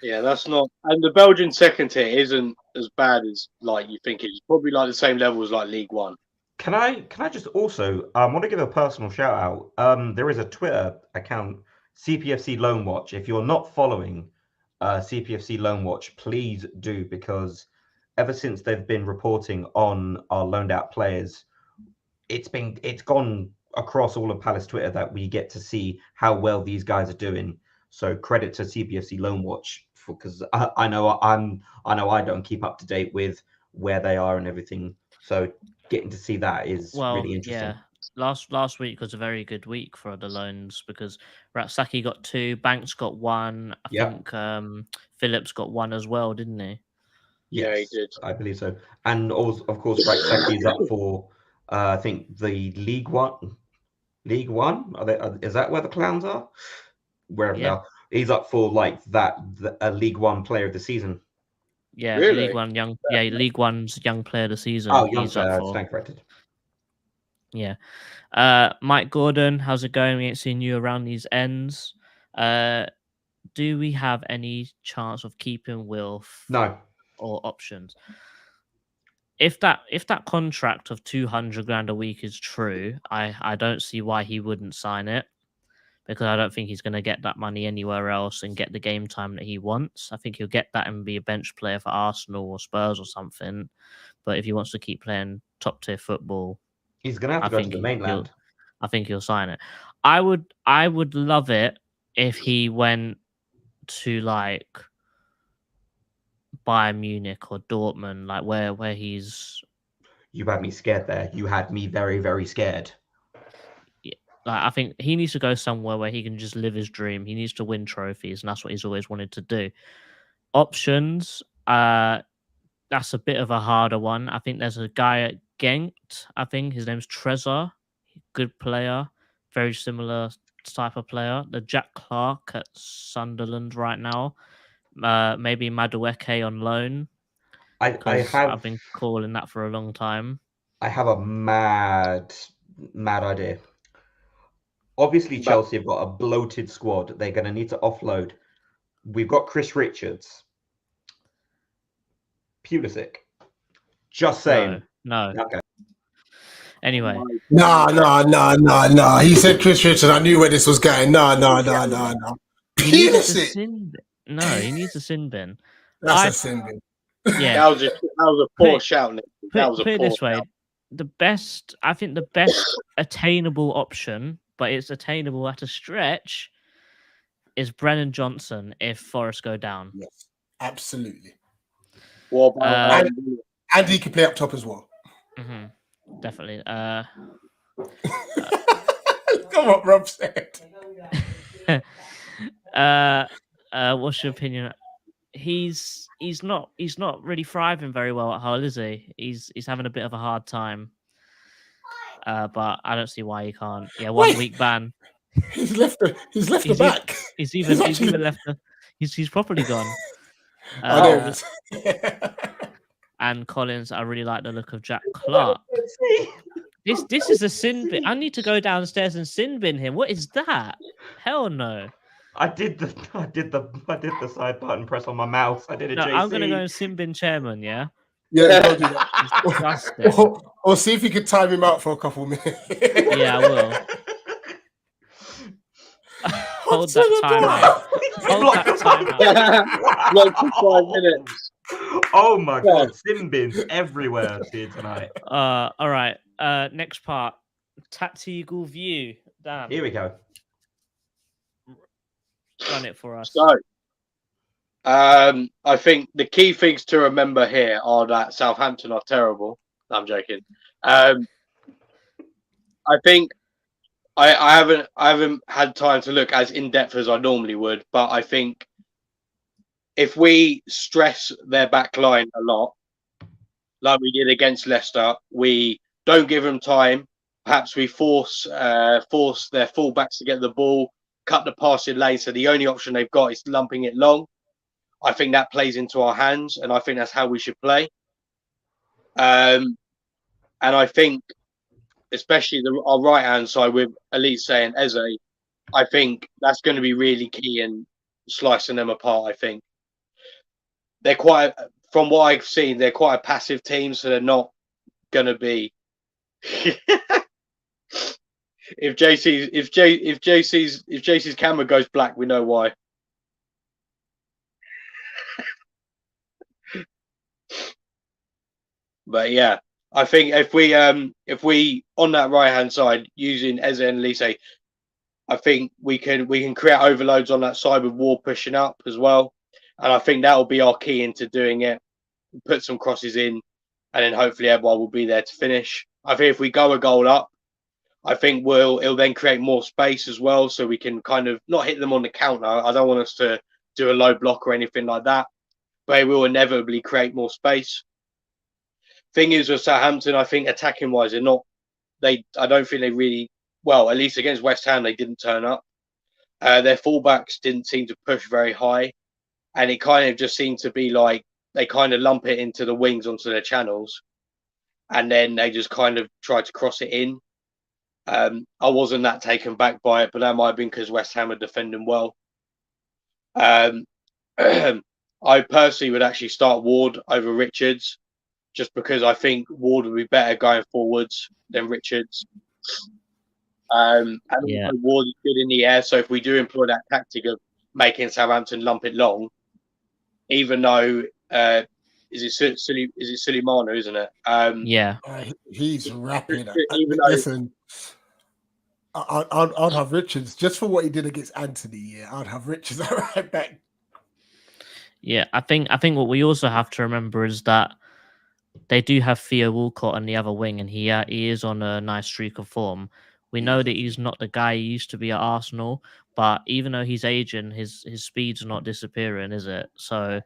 Yeah, that's not. And the Belgian second tier isn't as bad as like you think. It's probably like the same level as like League One.
Can I just also want to give a personal shout out? There is a Twitter account, CPFC Loan Watch. If you're not following CPFC Loan Watch, please do, because ever since they've been reporting on our loaned out players, it's gone across all of Palace Twitter that we get to see how well these guys are doing. So credit to CPFC Loan Watch, because I know I don't keep up to date with where they are and everything. So getting to see that is really interesting.
Yeah. Last week was a very good week for the loans because Ratsaki got 2, Banks got 1. I think Phillips got 1 as well, didn't he?
Yeah, he did.
I believe so. And also, of course, Ratsaki is up for I think the League One. League One? Is that where the Clowns are? Wherever they are. He's up for like a League One Player of the Season.
Yeah,
Really?
League One's Young Player of the Season.
Oh, Young
he's
Player,
up for.
stand corrected.
Yeah. Mike Gordon, how's it going? We ain't seen you around these ends. Do we have any chance of keeping Wilf?
No.
Or options? If that contract of 200 grand a week is true, I don't see why he wouldn't sign it, because I don't think he's going to get that money anywhere else and get the game time that he wants. I think he'll get that and be a bench player for Arsenal or Spurs or something. But if he wants to keep playing top tier football,
he's going to have to go to the mainland.
I think he'll sign it. I would love it if he went to like Bayern Munich or Dortmund, like where he's.
You had me scared there. You had me very, very scared.
Like, I think he needs to go somewhere where he can just live his dream. He needs to win trophies, and that's what he's always wanted to do. Options, that's a bit of a harder one. I think there's a guy at Genk. I think his name's Trezor. Good player, very similar type of player. The Jack Clark at Sunderland right now. Maybe Madueke on loan. I've been calling that for a long time.
I have a mad idea. Obviously, Chelsea have got a bloated squad. They're going to need to offload. We've got Chris Richards. Pulisic. Just saying.
No.
Okay.
Anyway.
No. He said Chris Richards. I knew where this was going. No.
He needs a sin bin. No, he needs a sin bin.
That's a sin bin.
That
Yeah.
was a poor shout, Nick.
Put it this way. The best attainable option, but it's attainable at a stretch, is Brennan Johnson if Forest go down.
Yes, absolutely.
Well,
and he can play up top as well.
Mm-hmm. Definitely.
What Rob said.
What's your opinion? He's not really thriving very well at Hull, is he? He's having a bit of a hard time. But I don't see why he can't. Yeah,
Wait.
1 week ban.
He's left the
He's
back.
He's even
actually-
left the. He's properly gone.
Oh, there it is.
And Collins, I really like the look of Jack Clark. This is a sin bin. I need to go downstairs and sin bin him. What is that? Hell no.
I did the side button press on my mouse. I did a
No,
JC.
I'm gonna go and sin bin chairman. Yeah.
Yeah, don't do that.
It's disgusting.
Or see if you could time him out for a couple minutes.
Yeah, I will. Hold that time out. Hold that time out.
Like for 5 minutes.
Oh my god, sim bins everywhere here tonight.
All right. Next part. Tactical view. Dan,
Here we go.
run it for us.
So, I think the key things to remember here are that Southampton are terrible. No, I'm joking. I think I haven't had time to look as in depth as I normally would, but I think if we stress their back line a lot, like we did against Leicester, we don't give them time. Perhaps we force their fullbacks to get the ball, cut the passing lane. So the only option they've got is lumping it long. I think that plays into our hands, and I think that's how we should play. And I think, especially our right hand side with Elise and Eze, I think that's going to be really key in slicing them apart. I think they're quite, from what I've seen, they're quite a passive team, so they're not going to be. If JC's camera goes black, we know why. But yeah, I think if we on that right hand side using Eze and Elise, I think we can create overloads on that side with Ward pushing up as well, and I think that will be our key into doing it. Put some crosses in, and then hopefully everyone will be there to finish. I think if we go a goal up, I think it'll then create more space as well, so we can kind of not hit them on the counter. I don't want us to do a low block or anything like that, but it will inevitably create more space. Thing is with Southampton, I think attacking wise, I don't think they really, well, at least against West Ham, they didn't turn up. Their fullbacks didn't seem to push very high, and it kind of just seemed to be like they kind of lump it into the wings onto their channels, and then they just kind of try to cross it in. I wasn't that taken back by it, but that might have been because West Ham are defending well. I personally would actually start Ward over Richards, just because I think Ward would be better going forwards than Richards. And also Ward is good in the air, so if we do employ that tactic of making Southampton lump it long, even though is it Suleimanu, isn't it?
Yeah,
he's rapid.
Even though,
listen, I'd have Richards just for what he did against Anthony. Yeah, I'd have Richards right back.
yeah. I think what we also have to remember is that they do have Theo Walcott on the other wing, and he is on a nice streak of form. We know that he's not the guy he used to be at Arsenal, but even though he's aging, his speed's not disappearing, is it? So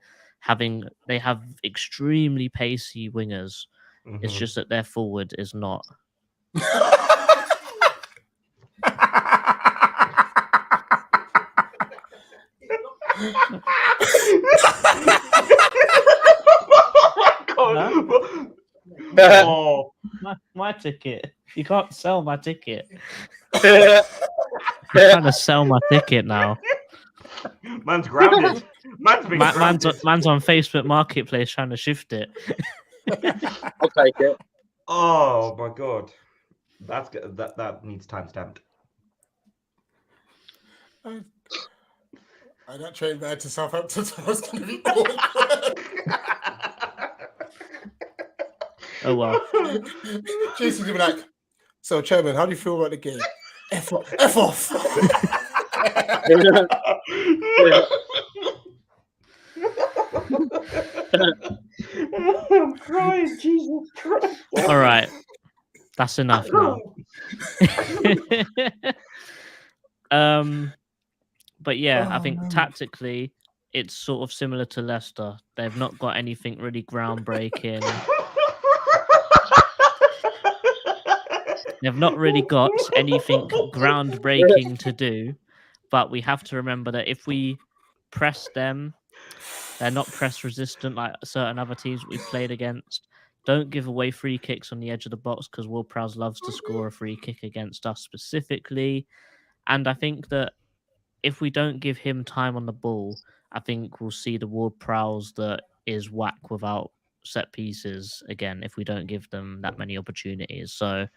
they have extremely pacey wingers.
Mm-hmm.
It's just that their forward is not.
Oh,
My ticket. You can't sell my ticket. You're trying to sell my ticket now.
man's grounded. Man's been grounded.
Man's on Facebook Marketplace trying to shift it.
I'll take it.
Oh my god, that's good. That needs time stamped.
I got trained back to Southampton, so I was going to be awkward.
Oh well.
Jason's gonna be like, so Chairman, how do you feel about the game? F off.
I'm crying, Jesus Christ.
All right. That's enough now. But yeah, I think tactically it's sort of similar to Leicester. They've not got anything really groundbreaking. They've not really got anything groundbreaking to do, but we have to remember that if we press them, they're not press resistant like certain other teams we've played against. Don't give away free kicks on the edge of the box because Will Prowse loves to score a free kick against us specifically. And I think that if we don't give him time on the ball, I think we'll see the Ward Prowse that is whack without set pieces again if we don't give them that many opportunities. So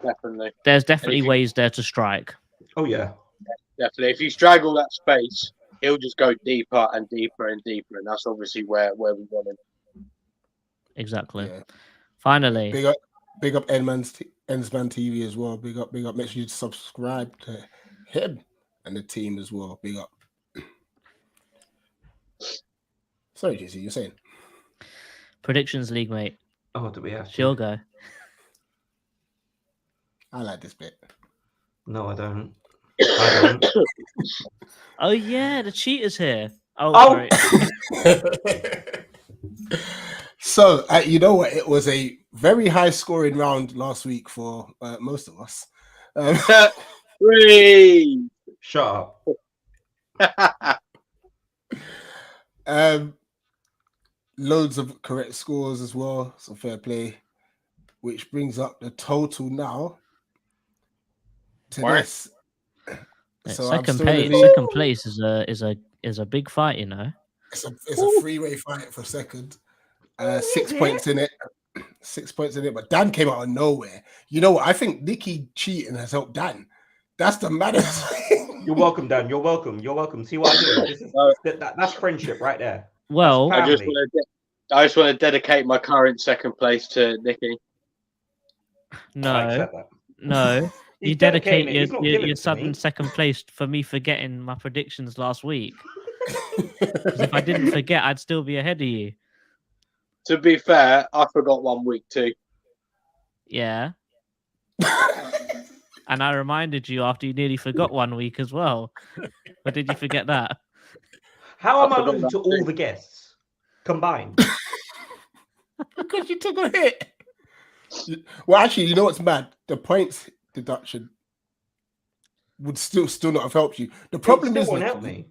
Definitely.
there's definitely ways there to strike.
Oh yeah.
Definitely. If you strangle that space, he'll just go deeper and deeper and deeper, and that's obviously where we want him.
Exactly.
Yeah.
Finally.
Big up Ensman TV as well. Big up. Make sure you subscribe to him and the team as well. Big up. Sorry, JC, you're saying?
Predictions league, mate.
Oh, do we have to?
She'll go.
I like this bit.
No, I don't. I don't.
Oh yeah, the cheater's here. Oh, sorry.
So, you know what? It was a very high scoring round last week for most of us.
Three.
Shut
up. Loads of correct scores as well. So fair play, which brings up the total now to this. So
second place is a big fight, you know.
It's a three-way fight for second. 6 points in it. 6 points in it. But Dan came out of nowhere. You know what? I think Nicky cheating has helped Dan. That's the maddest thing.
You're welcome, Dan. You're welcome. You're welcome. See what I do? This is, that's friendship right there.
Well,
I just want to dedicate my current second place to Nicky.
No. You dedicate your sudden second place for me forgetting my predictions last week. Because if I didn't forget, I'd still be ahead of you.
To be fair, I forgot 1 week too.
Yeah. And I reminded you after you nearly forgot 1 week as well. But did you forget that?
How am I losing to all the guests combined?
Because you took a hit. Well, actually, you know what's mad? The points deduction would still not have helped you. The problem is,
help me.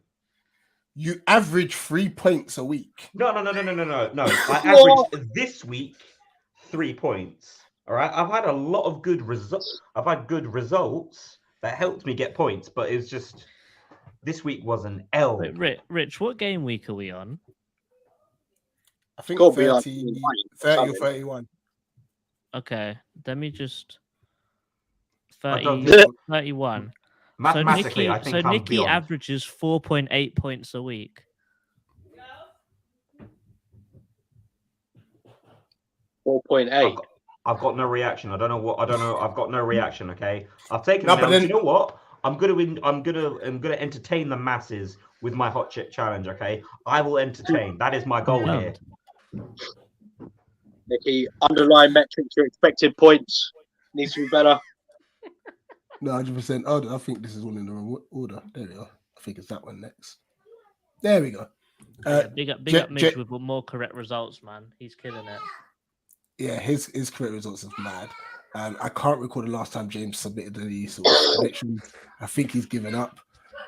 You average 3 points a week.
No. I averaged this week 3 points. All right. I've had a lot of good results. I've had good results that helped me get points, but it's just this week was an L.
Wait, Rich, what game week are we on?
I think 30 or 31.
Okay, let me just 31.
Mathematically, I think
Nicky averages 4.8 points a week.
4.8.
I've got no reaction. I don't know. I've got no reaction. Okay, I've taken it. Then... You know what? I'm gonna entertain the masses with my hot chip challenge. Okay, I will entertain. That is my goal here.
Nicky, underlying metrics, your expected points needs to be better.
No, 100%. Oh, I think this is one in the wrong order. There we go. I think it's that one next. There we go.
Big up Mitch with more correct results, man. He's killing it.
Yeah, his correct results is mad. I can't recall the last time James submitted any sort of prediction. I think he's given up.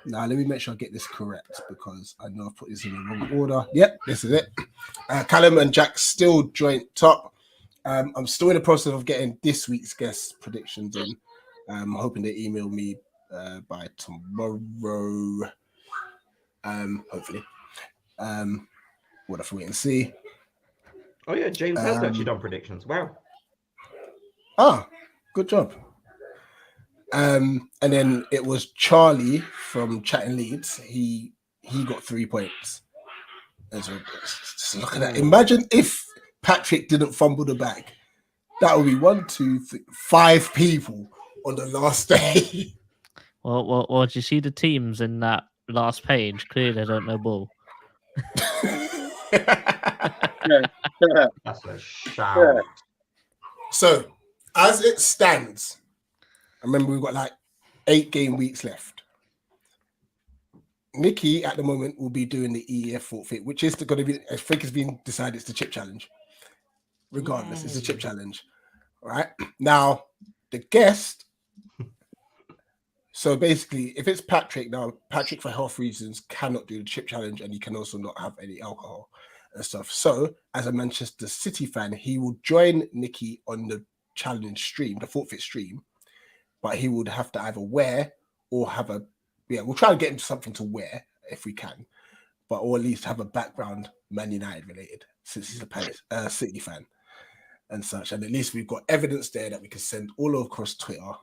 Now, let me make sure I get this correct because I know I've put this in the wrong order. Yep, this is it. Callum and Jack still joint top. I'm still in the process of getting this week's guest predictions in. I'm hoping they email me by tomorrow. Hopefully. We'll have to wait and see.
Oh yeah, James has actually done predictions. Wow.
Ah, good job. And then it was Charlie from Chatting Leeds. He got 3 points. As well. Just look at that. Imagine if Patrick didn't fumble the bag. That would be 1, 2, 3, 5 people on the last day.
Well, do you see the teams in that last page? Clearly, they don't know ball.
That's a shout.
So, as it stands, remember we've got like 8 game weeks left. Nicky at the moment will be doing the EEF forfeit, which is going to be, I think it's been decided, it's the chip challenge. Regardless, it's a chip challenge. All right. Now, the guest. So basically, if it's Patrick now, Patrick for health reasons cannot do the chip challenge, and he can also not have any alcohol and stuff. So as a Manchester City fan, he will join Nicky on the challenge stream, the forfeit stream, but he would have to either wear or have a we'll try to get him something to wear if we can, but or at least have a background Man United related, since he's a City fan and such. And at least we've got evidence there that we can send all across Twitter.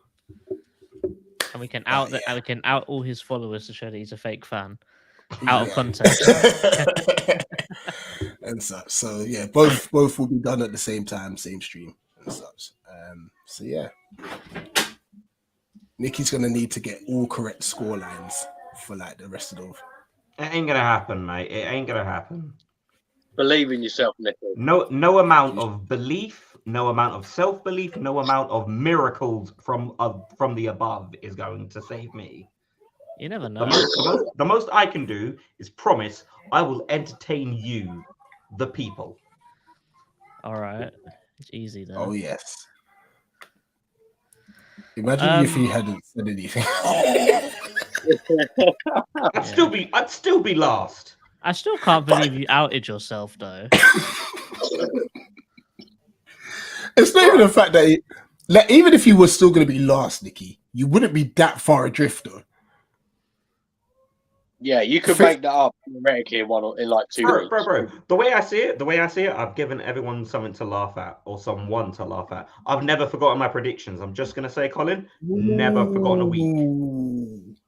And we can out we can out all his followers to show that he's a fake fan. Out of context.
And such. So yeah, both will be done at the same time, same stream and such. So yeah. Nicky's gonna need to get all correct score lines for like the rest of the.
It ain't gonna happen, mate. It ain't gonna happen.
Believe in yourself, Nicky.
No amount of belief, no amount of self-belief, no amount of miracles from the above is going to save me.
You never know.
The most I can do is promise I will entertain you, the people.
All right, it's easy then.
Oh yes. Imagine if he hadn't said anything.
I'd still be last.
I still can't believe you outed yourself though.
It's not even the fact that even if you were still going to be last, Nicky, you wouldn't be that far adrift though.
Yeah, you could make that up theoretically in like 2 weeks.
Bro. The way I see it, I've given everyone something to laugh at or someone to laugh at. I've never forgotten my predictions. I'm just gonna say, Colin, never forgotten a week.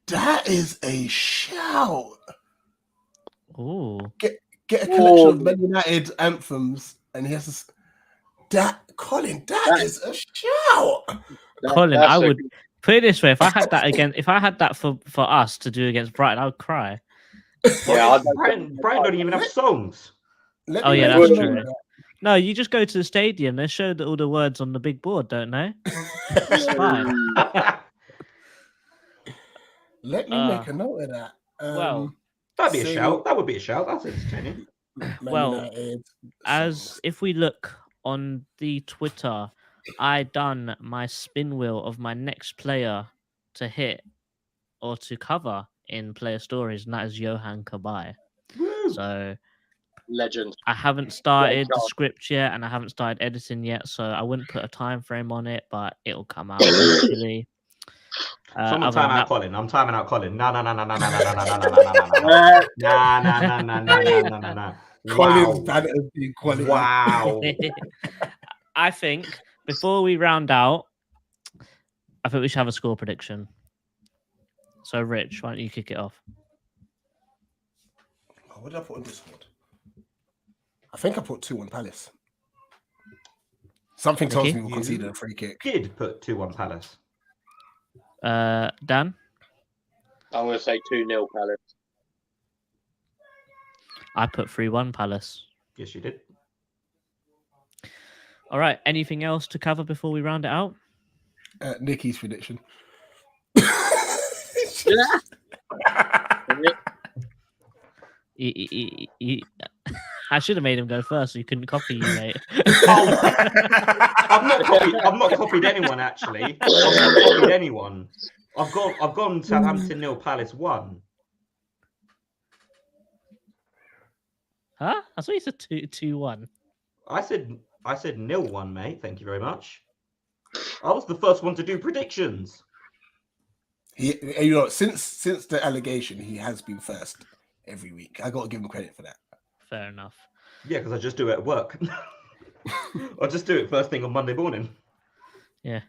That is a shout.
Ooh.
Get a collection of Man United anthems, and he has that. Colin, that is a shout.
Colin, I would put it this way: if I had that for us to do against Brighton, I would cry.
Yeah, Brighton don't even have songs.
Oh yeah, that's true. No, you just go to the stadium. They show all the words on the big board, don't they? It's fine.
Let me make a note of that.
Well,
that'd be a shout. That would be a shout. That's entertaining.
Well, as if we look on the Twitter, I done my spin wheel of my next player to hit or to cover in player stories, and that is Johan Kabay. So
legend.
I haven't started the script yet, and I haven't started editing yet, so I wouldn't put a time frame on it, but it'll come out eventually.
Someone time out Colin. I'm timing out Colin. No.
Colin's bad at being quality.
Wow.
I think before we round out, I think we should have a score prediction. So, Rich, why don't you kick it off?
What did I put on Discord? I think I put 2-1 Palace. Something tells me we'll concede a free kick.
Did put 2-1 Palace.
Dan?
I'm going to say 2-0 Palace.
I put 3-1 Palace.
Yes, you did.
All right. Anything else to cover before we round it out?
Nicky's prediction.
I should have made him go first so you couldn't copy you, mate.
I've not copied anyone, actually. I've not copied anyone. I've gone Southampton 0 Palace 1.
Huh? I thought you said 2-1.
I said 0-1, mate. Thank you very much. I was the first one to do predictions.
Since the allegation, he has been first every week. I got to give him credit for that.
Fair enough.
Yeah, because I just do it at work. I just do it first thing on Monday morning.
Yeah.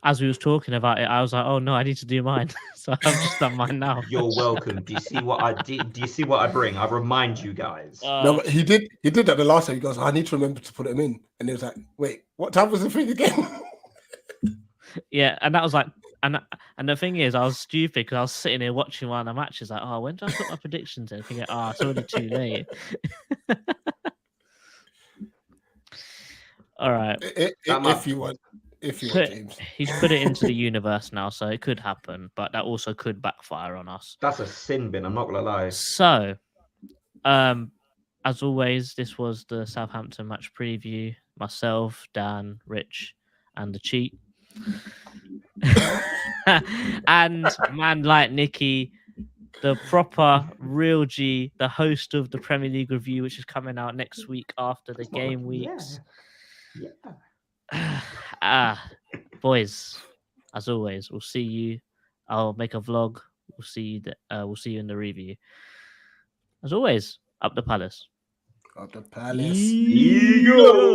As we was talking about it, I was like, "Oh no, I need to do mine." So I've just done mine now.
You're welcome. Do you see what I did? Do you see what I bring? I remind you guys.
No, but he did that the last time. He goes, "I need to remember to put him in," and he was like, "Wait, what time was the thing again?"
Yeah, and that was like, and the thing is, I was stupid because I was sitting here watching one of the matches. Like, when did I put my predictions in? Thinking, it's already too late. All right.
If you want, James.
He's put it into the universe now, so it could happen, but that also could backfire on us.
That's a sin bin. I'm not gonna lie.
So, as always, this was the Southampton match preview. Myself, Dan, Rich, and the cheat. And man like Nicky, the proper real G, the host of the Premier League review, which is coming out next week after the game weeks. Boys, as always, we'll see you. I'll make a vlog. We'll see you in the review. As always, up the Palace.
Up the Palace.
Eagle.